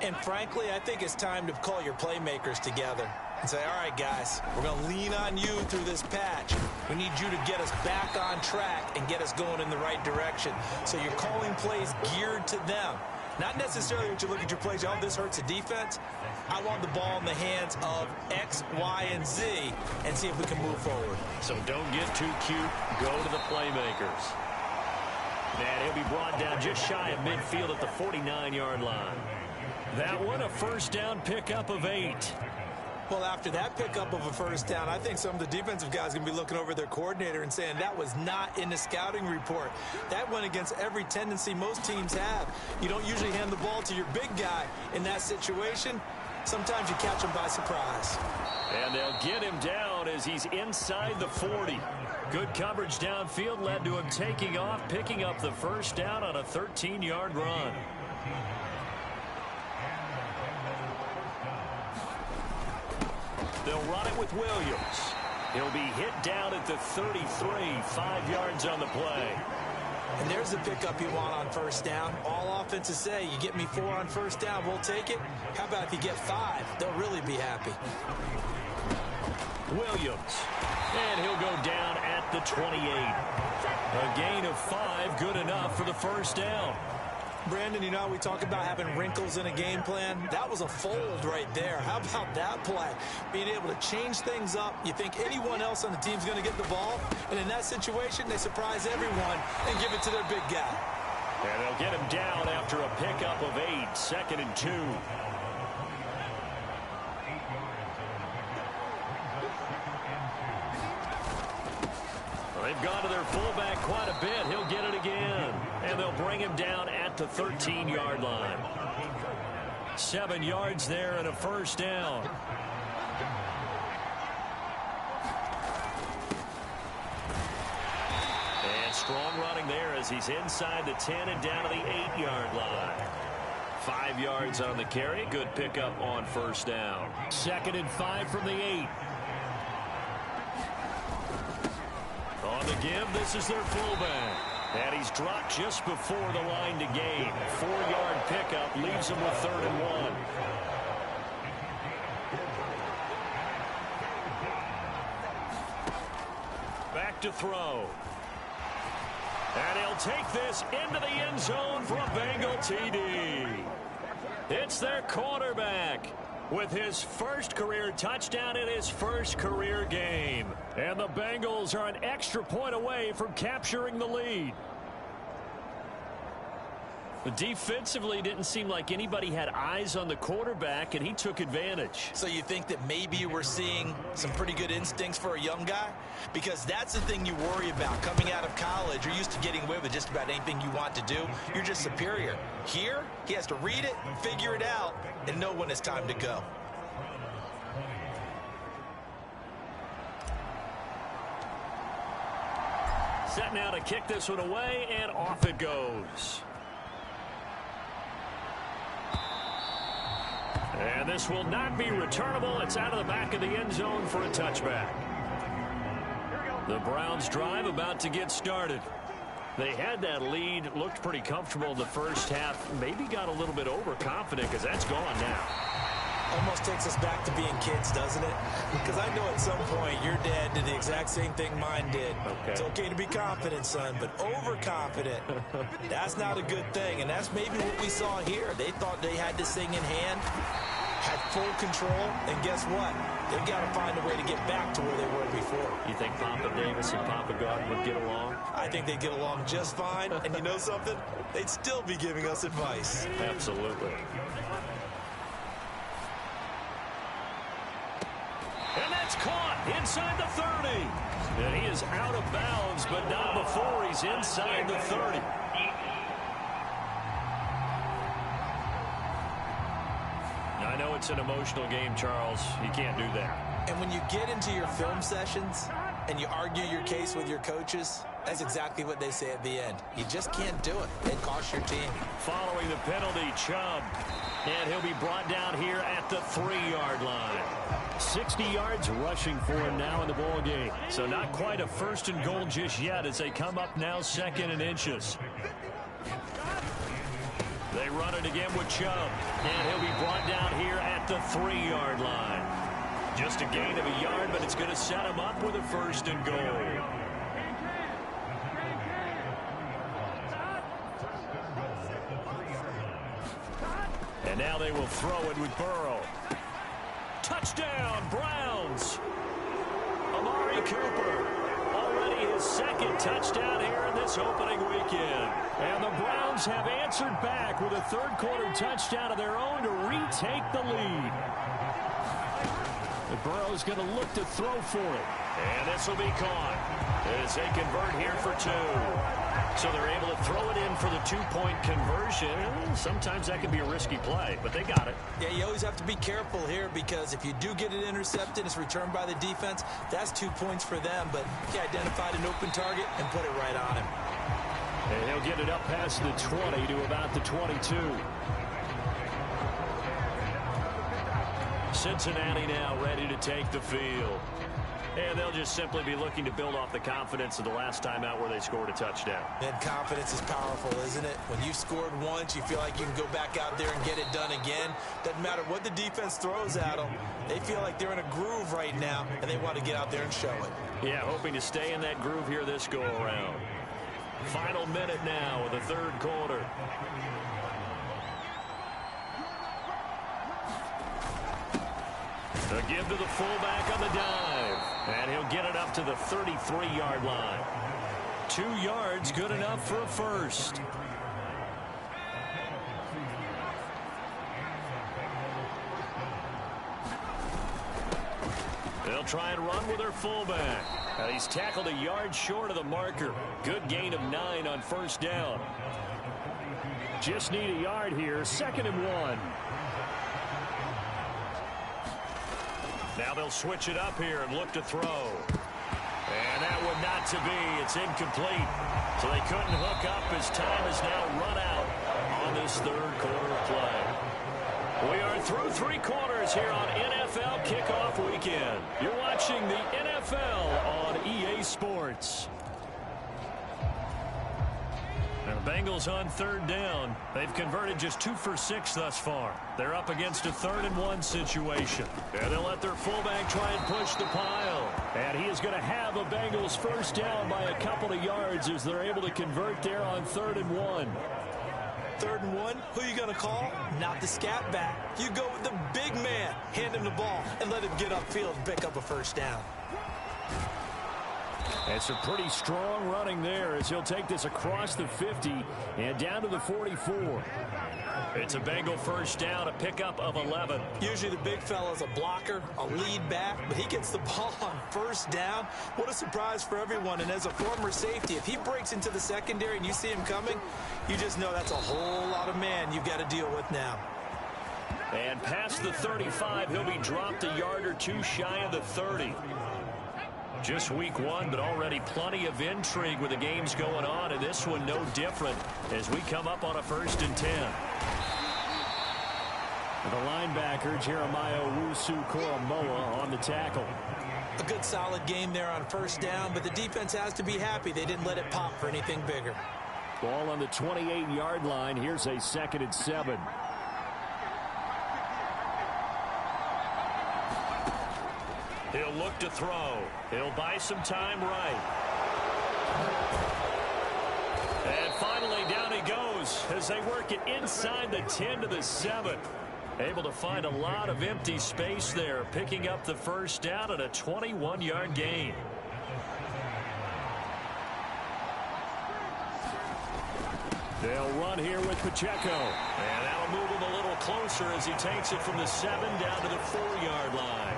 And frankly, I think it's time to call your playmakers together and say, all right, guys, we're going to lean on you through this patch. We need you to get us back on track and get us going in the right direction. So you're calling plays geared to them. Not necessarily what you look at your plays, oh, this hurts the defense. I want the ball in the hands of X, Y, and Z and see if we can move forward. So don't get too cute. Go to the playmakers. And he'll be brought down just shy of midfield at the 49-yard line. That one, a first down pickup of 8. Well, after that pickup of a first down, I think some of the defensive guys are going to be looking over their coordinator and saying that was not in the scouting report. That went against every tendency most teams have. You don't usually hand the ball to your big guy in that situation. Sometimes you catch him by surprise. And they'll get him down as he's inside the 40. Good coverage downfield led to him taking off, picking up the first down on a 13-yard run. They'll run it with Williams. He'll be hit down at the 33, 5 yards on the play. And there's the pickup you want on first down. All offenses say, you get me 4 on first down, we'll take it. How about if you get 5? They'll really be happy. Williams. And he'll go down at the 28. A gain of 5, good enough for the first down. Brandon, you know how we talk about having wrinkles in a game plan? That was a fold right there. How about that play? Being able to change things up. You think anyone else on the team's going to get the ball, and in that situation, they surprise everyone and give it to their big guy. And they'll get him down after a pickup of 8, 2nd and 2. They've gone to their fullback quite a bit. He'll get it again. And they'll bring him down at the 13-yard line. 7 yards there and a first down. And strong running there as he's inside the 10 and down to the 8-yard line. 5 yards on the carry. Good pickup on first down. 2nd and 5 from the 8. On the give, this is their fullback. And he's dropped just before the line to gain. 4-yard pickup leaves him with 3rd and 1. Back to throw. And he'll take this into the end zone for a Bengal TD. It's their quarterback with his first career touchdown in his first career game. And the Bengals are an extra point away from capturing the lead. Defensively, didn't seem like anybody had eyes on the quarterback, and he took advantage. So you think that maybe we're seeing some pretty good instincts for a young guy? Because that's the thing you worry about. Coming out of college, you're used to getting away with just about anything you want to do. You're just superior. Here, he has to read it, figure it out, and know when it's time to go. Set now to kick this one away, and off it goes. And this will not be returnable. It's out of the back of the end zone for a touchback. The Browns drive about to get started. They had that lead, looked pretty comfortable in the first half, maybe got a little bit overconfident because that's gone now. Almost takes us back to being kids, doesn't it? Because I know at some point your dad did the exact same thing mine did. Okay. It's okay to be confident, son, but overconfident, that's not a good thing. And that's maybe what we saw here. They thought they had this thing in hand, had full control, and guess what? They've got to find a way to get back to where they were before. You think Papa Davis and Papa Garden would get along? I think they'd get along just fine. And you know something? They'd still be giving us advice. Absolutely. And that's caught inside the 30. And he is out of bounds, but not before he's inside the 30. I know it's an emotional game, Charles. You can't do that. And when you get into your film sessions and you argue your case with your coaches, that's exactly what they say at the end. You just can't do it. It costs your team. Following the penalty, Chubb. And he'll be brought down here at the 3-yard line. 60 yards rushing for him now in the ball game. So not quite a first and goal just yet as they come up now 2nd and inches. They run it again with Chubb. And he'll be brought down here at the 3-yard line. Just a gain of a yard, but it's going to set him up with a first and goal. And now they will throw it with Burrow. Touchdown, Browns. Amari Cooper. Already his 2nd touchdown here in this opening weekend. And the Browns have answered back with a 3rd quarter touchdown of their own to retake the lead. And Burrow's going to look to throw for it. And this will be caught as they convert here for 2. So they're able to throw it in for the 2-point conversion. Sometimes that can be a risky play, but they got it. Yeah, you always have to be careful here because if you do get it intercepted, it's returned by the defense, that's 2 points for them. But he identified an open target and put it right on him. And he'll get it up past the 20 to about the 22. Cincinnati now ready to take the field. And they'll just simply be looking to build off the confidence of the last time out where they scored a touchdown. And confidence is powerful, isn't it? When you've scored once, you feel like you can go back out there and get it done again. Doesn't matter what the defense throws at them. They feel like they're in a groove right now, and they want to get out there and show it. Yeah, hoping to stay in that groove here this go-around. Final minute now of the 3rd quarter. A give to the fullback on the dive. And he'll get it up to the 33-yard line. 2 yards, good enough for a first. They'll try and run with their fullback. And he's tackled a yard short of the marker. Good gain of 9 on 1st down. Just need a yard here. 2nd and 1. Now they'll switch it up here and look to throw. And that one not to be. It's incomplete. So they couldn't hook up as time has now run out on this 3rd quarter play. We are through 3 quarters here on NFL Kickoff Weekend. You're watching the NFL on EA Sports. And the Bengals on 3rd down. They've converted just 2 for 6 thus far. They're up against a 3rd and 1 situation. And they'll let their fullback try and push the pile. And he is going to have a Bengals 1st down by a couple of yards as they're able to convert there on 3rd and 1. 3rd and 1, who are you going to call? Not the scat back. You go with the big man. Hand him the ball and let him get upfield and pick up a 1st down. It's a pretty strong running there as he'll take this across the 50 and down to the 44. It's a Bengal first down, a pickup of 11. Usually the big fella's a blocker, a lead back, but he gets the ball on first down. What a surprise for everyone. And as a former safety, if he breaks into the secondary and you see him coming, you just know that's a whole lot of man you've got to deal with now. And past the 35, he'll be dropped a yard or two shy of the 30. Just week one, but already plenty of intrigue with the games going on, and this one no different as we come up on a 1st and 10. The linebacker, Jeremiah Owusu-Koramoah, on the tackle. A good solid game there on first down, but the defense has to be happy they didn't let it pop for anything bigger. Ball on the 28-yard line. Here's a 2nd and 7. He'll look to throw. He'll buy some time right. And finally, down he goes as they work it inside the 10 to the 7. Able to find a lot of empty space there, picking up the first down at a 21-yard gain. They'll run here with Pacheco. And that'll move him a little closer as he takes it from the 7 down to the 4-yard line.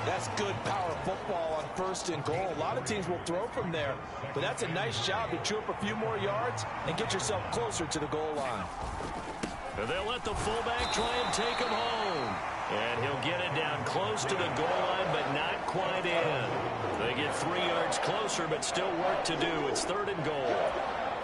That's good power football on 1st and goal. A lot of teams will throw from there, but that's a nice job to chew up a few more yards and get yourself closer to the goal line. And they'll let the fullback try and take him home. And he'll get it down close to the goal line, but not quite in. They get 3 yards closer, but still work to do. It's 3rd and goal.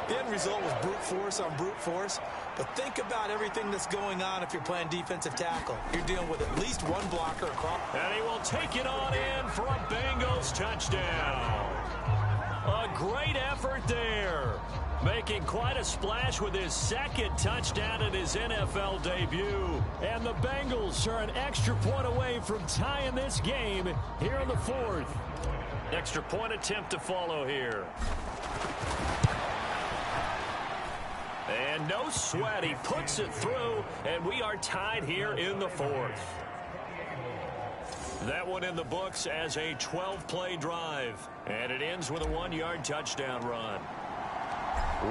The end result was brute force on brute force, but think about everything that's going on if you're playing defensive tackle. You're dealing with at least one blocker across. And he will take it on in for a Bengals touchdown. A great effort there. Making quite a splash with his 2nd touchdown in his NFL debut. And the Bengals are an extra point away from tying this game here in the 4th. Extra point attempt to follow here. And no sweat, he puts it through, and we are tied here in the 4th. That one in the books as a 12-play drive, and it ends with a 1-yard touchdown run.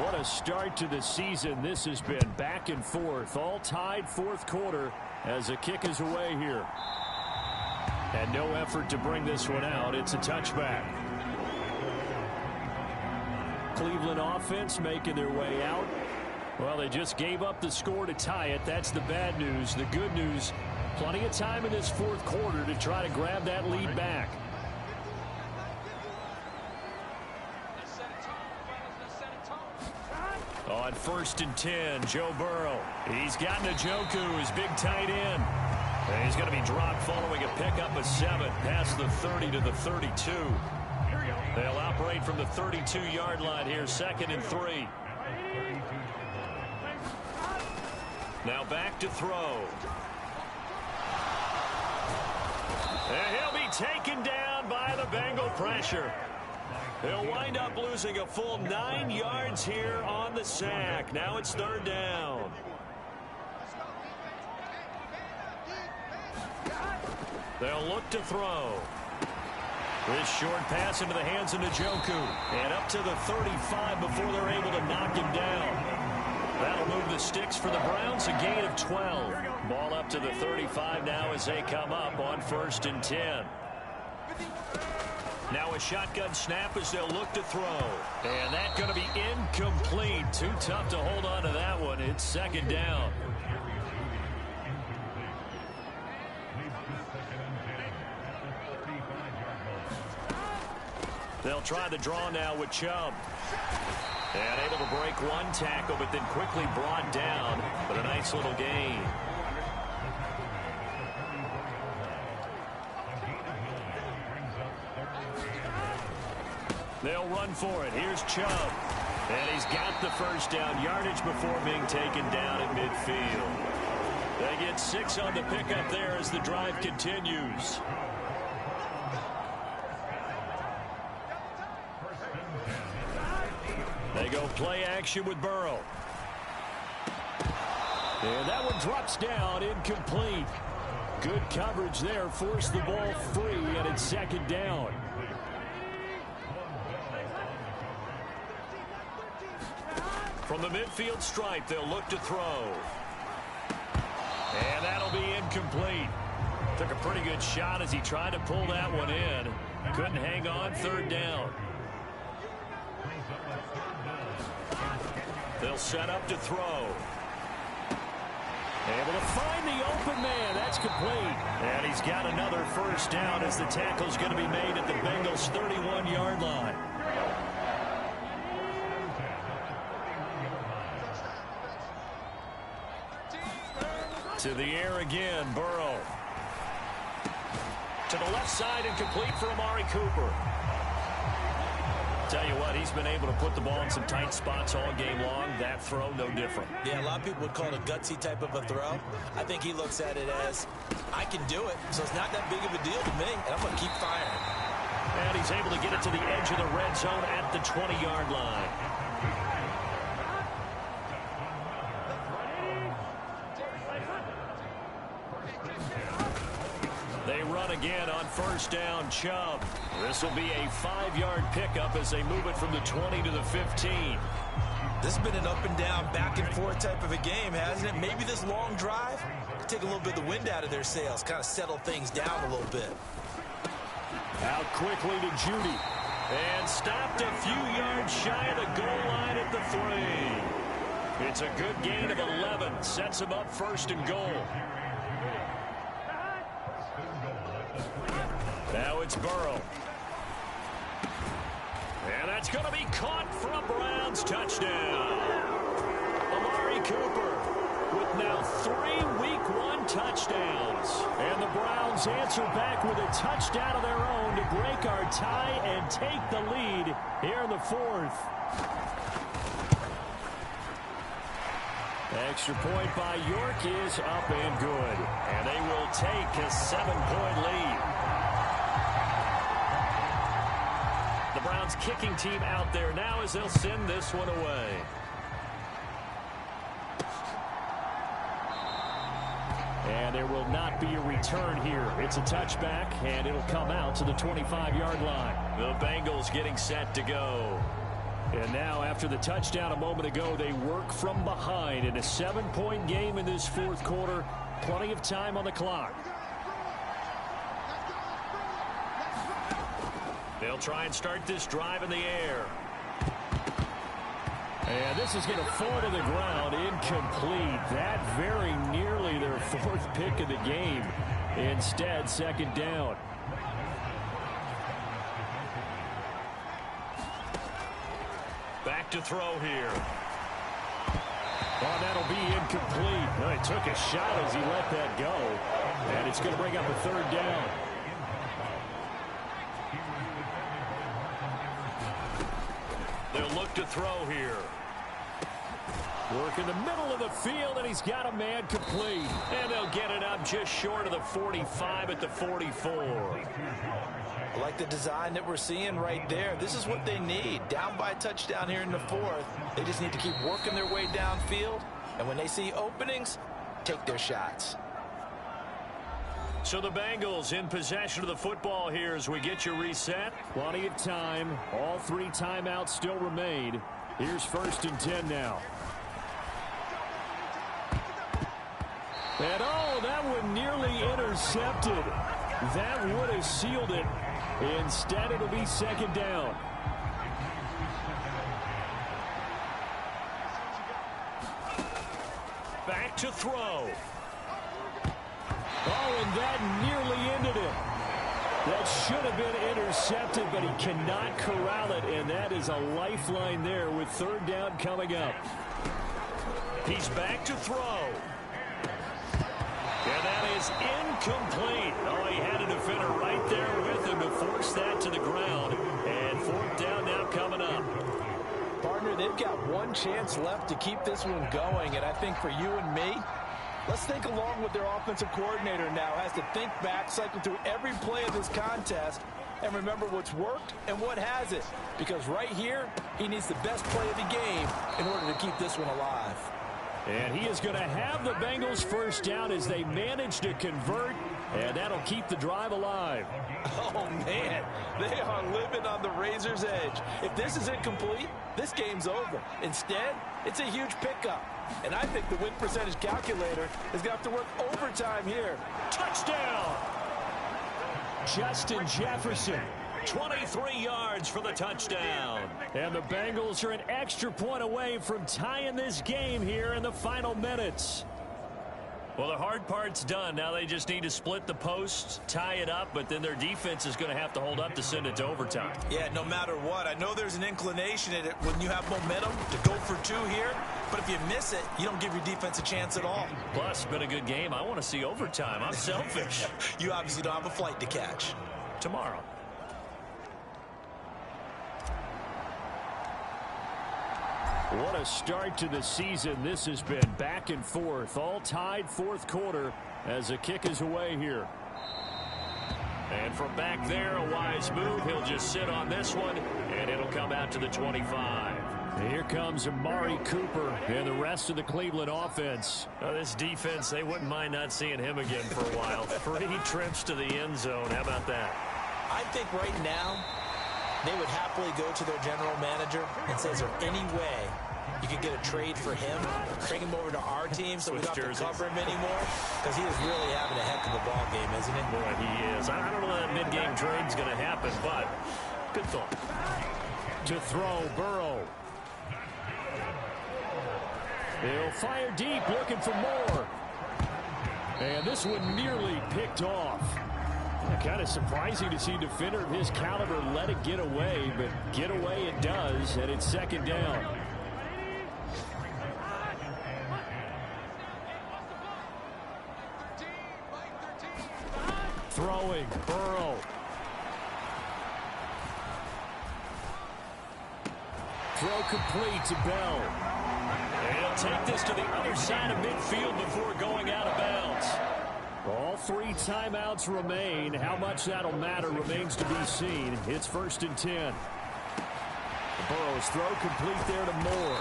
What a start to the season this has been, back and forth, all tied 4th quarter as the kick is away here. And no effort to bring this one out, it's a touchback. Cleveland offense making their way out. Well, they just gave up the score to tie it. That's the bad news. The good news, plenty of time in this 4th quarter to try to grab that lead back. On 1st and 10, Joe Burrow. He's got Njoku, his big tight end. And he's going to be dropped following a pickup of 7 past the 30 to the 32. They'll operate from the 32-yard line here, 2nd and 3. Now back to throw. And he'll be taken down by the Bengal pressure. He'll wind up losing a full 9 yards here on the sack. Now it's 3rd down. They'll look to throw. This short pass into the hands of Njoku. And up to the 35 before they're able to knock him down. That'll move the sticks for the Browns, a gain of 12. Ball up to the 35 now as they come up on 1st and 10. Now a shotgun snap as they'll look to throw. And that's going to be incomplete. Too tough to hold on to that one. It's 2nd down. They'll try the draw now with Chubb. And able to break one tackle, but then quickly brought down with a nice little gain. They'll run for it. Here's Chubb. And he's got the first down yardage before being taken down at midfield. They get 6 on the pickup there as the drive continues. They go play action with Burrow. And that one drops down, incomplete. Good coverage there, forced the ball free, and it's 2nd down. From the midfield stripe, they'll look to throw. And that'll be incomplete. Took a pretty good shot as he tried to pull that one in. Couldn't hang on, third down. They'll set up to throw. Able to find the open man. That's complete. And he's got another first down as the tackle's going to be made at the Bengals' 31-yard line. To the air again, Burrow. To the left side and complete for Amari Cooper. Tell you what, he's been able to put the ball in some tight spots all game long. That throw, no different. Yeah, a lot of people would call it a gutsy type of a throw. I think he looks at it as, I can do it, so it's not that big of a deal to me, and I'm going to keep firing. And he's able to get it to the edge of the red zone at the 20-yard line. They run again on first down, Chubb. This will be a 5-yard pickup as they move it from the 20 to the 15. This has been an up and down, back and forth type of a game, hasn't it? Maybe this long drive could take a little bit of the wind out of their sails, kind of settle things down a little bit. Out quickly to Judy. And stopped a few yards shy of the goal line at the 3. It's a good gain of 11. Sets him up first and goal. Now it's Burrow. And that's going to be caught for a Browns touchdown. Amari Cooper with now 3 Week 1 touchdowns. And the Browns answer back with a touchdown of their own to break our tie and take the lead here in the 4th. Extra point by York is up and good. And they will take a 7-point lead. The Browns kicking team out there now as they'll send this one away. And there will not be a return here. It's a touchback, and it'll come out to the 25-yard line. The Bengals getting set to go. And now, after the touchdown a moment ago, they work from behind in a 7-point game in this 4th quarter. Plenty of time on the clock. They'll try and start this drive in the air. And this is going to fall to the ground, incomplete. That very nearly their 4th pick of the game. Instead, 2nd down. Back to throw here. Oh, that'll be incomplete. No, he took a shot as he let that go. And it's going to bring up a 3rd down. They'll look to throw here. Work in the middle of the field, and he's got a man complete. And they'll get it up just short of the 45 at the 44. I like the design that we're seeing right there. This is what they need. Down by a touchdown here in the 4th. They just need to keep working their way downfield. And when they see openings, take their shots. So the Bengals in possession of the football here as we get you reset. Plenty of time. All 3 timeouts still remain. Here's 1st and 10 now. And oh, that one nearly intercepted. That would have sealed it. Instead, it'll be 2nd down. Back to throw. Oh, and that nearly ended it. That should have been intercepted, but he cannot corral it, and that is a lifeline there with 3rd down coming up. He's back to throw. And that is incomplete. Oh, he had a defender right there with him to force that to the ground. And 4th down now coming up. Partner, they've got 1 chance left to keep this one going, and I think for you and me, let's think along with their offensive coordinator now. Has to think back, cycle through every play of this contest, and remember what's worked and what hasn't. Because right here, he needs the best play of the game in order to keep this one alive. And he is going to have the Bengals 1st down as they manage to convert And that'll keep the drive alive. Oh, man, they are living on the razor's edge. If this is incomplete, this game's over. Instead, it's a huge pickup. And I think the win percentage calculator is going to have to work overtime here. Touchdown! Justin Jefferson, 23 yards for the touchdown. And the Bengals are an extra point away from tying this game here in the final minutes. Well, the hard part's done. Now they just need to split the posts, tie it up, but then their defense is going to have to hold up to send it to overtime. Yeah, no matter what. I know there's an inclination in it when you have momentum to go for two here, but if you miss it, you don't give your defense a chance at all. Plus, been a good game. I want to see overtime. I'm selfish. You obviously don't have a flight to catch. Tomorrow. What a start to the season this has been. Back and forth, all tied fourth quarter as the kick is away here. And from back there, a wise move. He'll just sit on this one, and it'll come out to the 25. Here comes Amari Cooper and the rest of the Cleveland offense. Now, this defense, they wouldn't mind not seeing him again for a while. 3 trips to the end zone. How about that? I think right now they would happily go to their general manager and say, is there any way you could get a trade for him, bring him over to our team so we don't have to cover him anymore? Because he is really having a heck of a ball game, isn't he? Boy, he is. I don't know that mid-game trade's going to happen, but good thought. To throw, Burrow. He'll fire deep, looking for more. And this one nearly picked off. Kind of surprising to see a defender of his caliber let it get away, but get away it does, and it's second down. Throwing, Burrow. Throw complete to Bell. And he'll take this to the other side of midfield before going out of bounds. All 3 timeouts remain. How much that'll matter remains to be seen. It's 1st and 10. Burrow's throw complete there to Moore.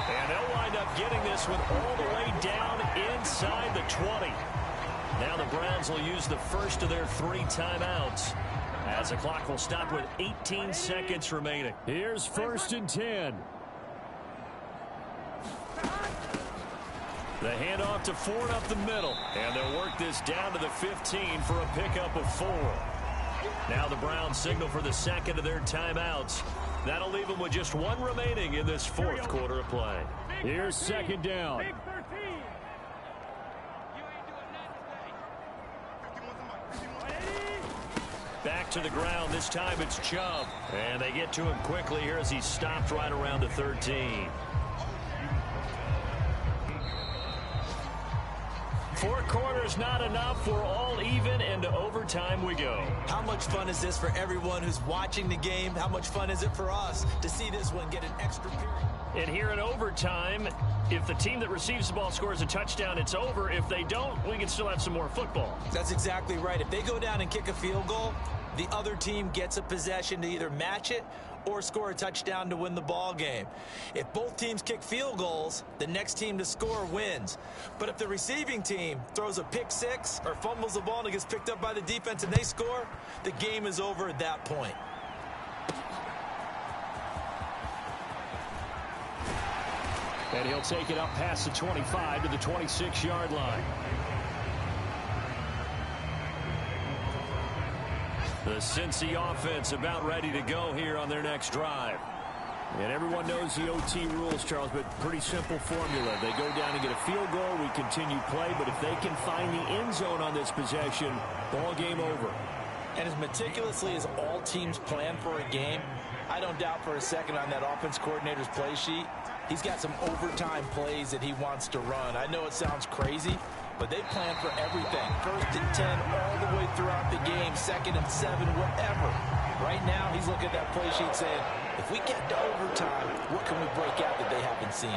And they'll wind up getting this one all the way down inside the 20. Now the Browns will use the first of their 3 timeouts, as the clock will stop with 18 seconds remaining. Here's 1st and 10. The handoff to Ford up the middle. And they'll work this down to the 15 for a pickup of 4. Now the Browns signal for the second of their timeouts. That'll leave them with just 1 remaining in this 4th quarter of play. Here's second down. Back to the ground. This time it's Chubb. And they get to him quickly here as he's stopped right around the 13. 4 quarters not enough. We're all even, and to overtime we go. How much fun is this for everyone who's watching the game? How much fun is it for us to see this one get an extra period? And here in overtime, if the team that receives the ball scores a touchdown, it's over. If they don't, we can still have some more football. That's exactly right. If they go down and kick a field goal, the other team gets a possession to either match it or score a touchdown to win the ball game. If both teams kick field goals, the next team to score wins. But if the receiving team throws a pick 6 or fumbles the ball and it gets picked up by the defense and they score, the game is over at that point. And he'll take it up past the 25 to the 26-yard line. The Cincy offense about ready to go here on their next drive. And everyone knows the OT rules, Charles, but pretty simple formula. They go down and get a field goal, we continue play, but if they can find the end zone on this possession, ball game over. And as meticulously as all teams plan for a game, I don't doubt for a second on that offense coordinator's play sheet, he's got some overtime plays that he wants to run. I know it sounds crazy, but they plan for everything. 1st and 10 all the way throughout the game, 2nd and 7, whatever. Right now, he's looking at that play sheet saying, if we get to overtime, what can we break out that they haven't seen?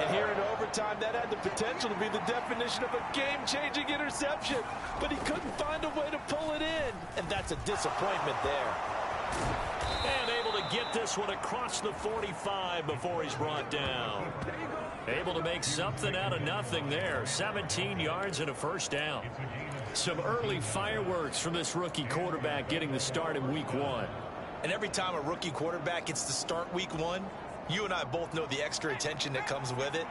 And here in overtime, that had the potential to be the definition of a game-changing interception, but he couldn't find a way to pull it in, and that's a disappointment there. And able to get this one across the 45 before he's brought down. Able to make something out of nothing there. 17 yards and a first down. Some early fireworks from this rookie quarterback getting the start in week 1. And every time a rookie quarterback gets to start week 1, you and I both know the extra attention that comes with it.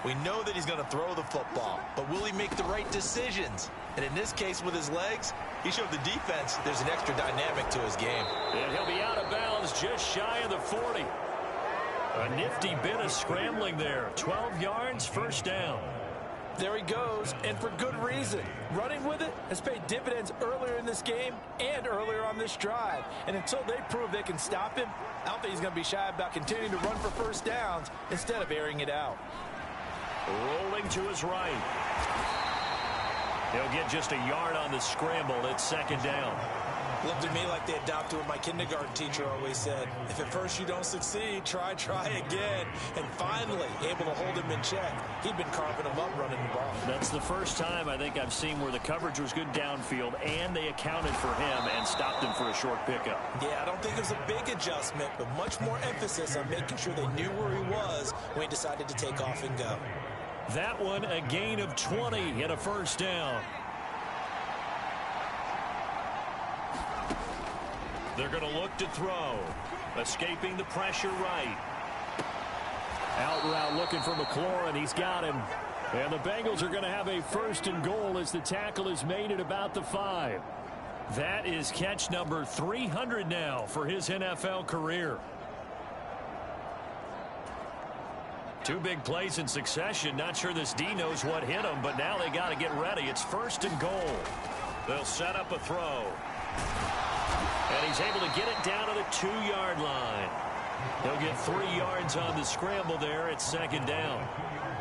We know that he's going to throw the football, but will he make the right decisions? And in this case with his legs, he showed the defense there's an extra dynamic to his game. And he'll be out of bounds just shy of the 40. A nifty bit of scrambling there. 12 yards, first down. There he goes, and for good reason. Running with it has paid dividends earlier in this game and earlier on this drive. And until they prove they can stop him, I don't think he's going to be shy about continuing to run for first downs instead of airing it out. Rolling to his right. He'll get just a yard on the scramble. It's second down. Looked at me like they adopted what my kindergarten teacher always said. If at first you don't succeed, try again. And finally, able to hold him in check. He'd been carving him up running the ball. That's the first time I think I've seen where the coverage was good downfield and they accounted for him and stopped him for a short pickup. Yeah, I don't think it was a big adjustment, but much more emphasis on making sure they knew where he was when he decided to take off and go. That one a gain of 20 and a first down. They're going to look to throw. Escaping the pressure right. Out route looking for McLaurin. He's got him. And the Bengals are going to have a first and goal as the tackle is made at about the 5. That is catch number 300 now for his NFL career. 2 big plays in succession. Not sure this D knows what hit him, but now they got to get ready. It's first and goal. They'll set up a throw. And he's able to get it down to the 2-yard line. He'll get 3 yards on the scramble there. It's second down.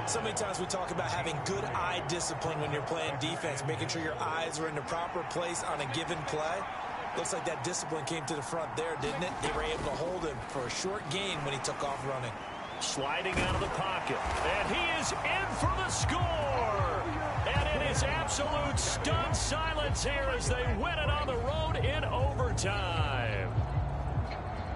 So many times we talk about having good eye discipline when you're playing defense, making sure your eyes are in the proper place on a given play. Looks like that discipline came to the front there, didn't it? They were able to hold him for a short gain when he took off running. Sliding out of the pocket. And he is in for the score. And it is absolute stunned silence here as they win it on the road in overtime.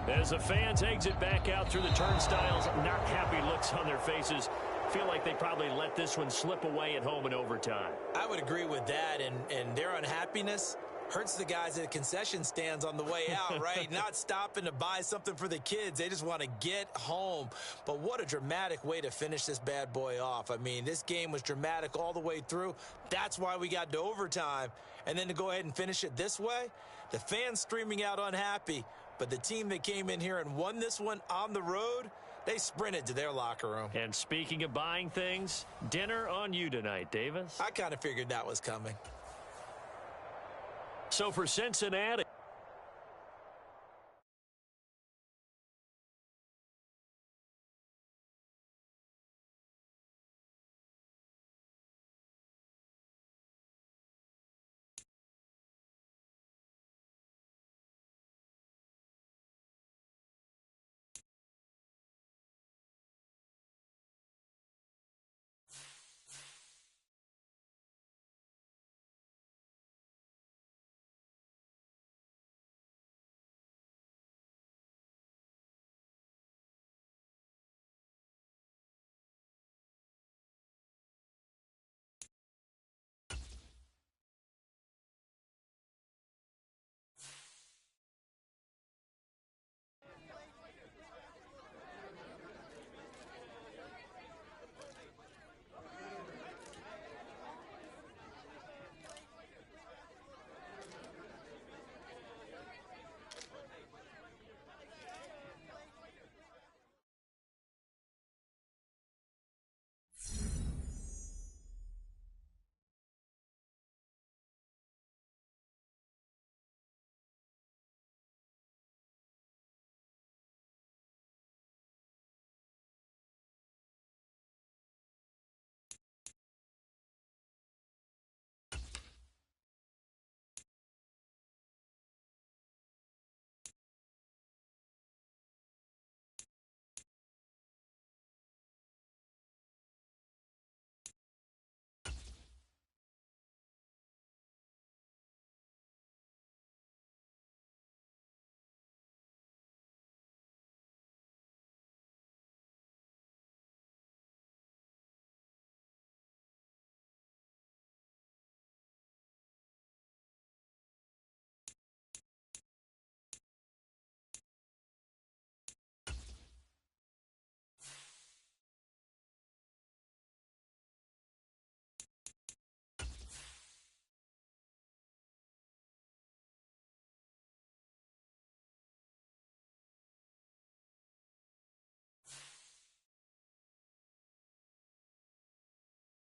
As the fans exit back out through the turnstiles, not happy looks on their faces. Feel like they probably let this one slip away at home in overtime. I would agree with that, and their unhappiness hurts the guys at the concession stands on the way out, right? Not stopping to buy something for the kids. They just want to get home. But what a dramatic way to finish this bad boy off. I mean, this game was dramatic all the way through. That's why we got to overtime. And then to go ahead and finish it this way, the fans streaming out unhappy. But the team that came in here and won this one on the road, they sprinted to their locker room. And speaking of buying things, dinner on you tonight, Davis. I kind of figured that was coming. So for Cincinnati,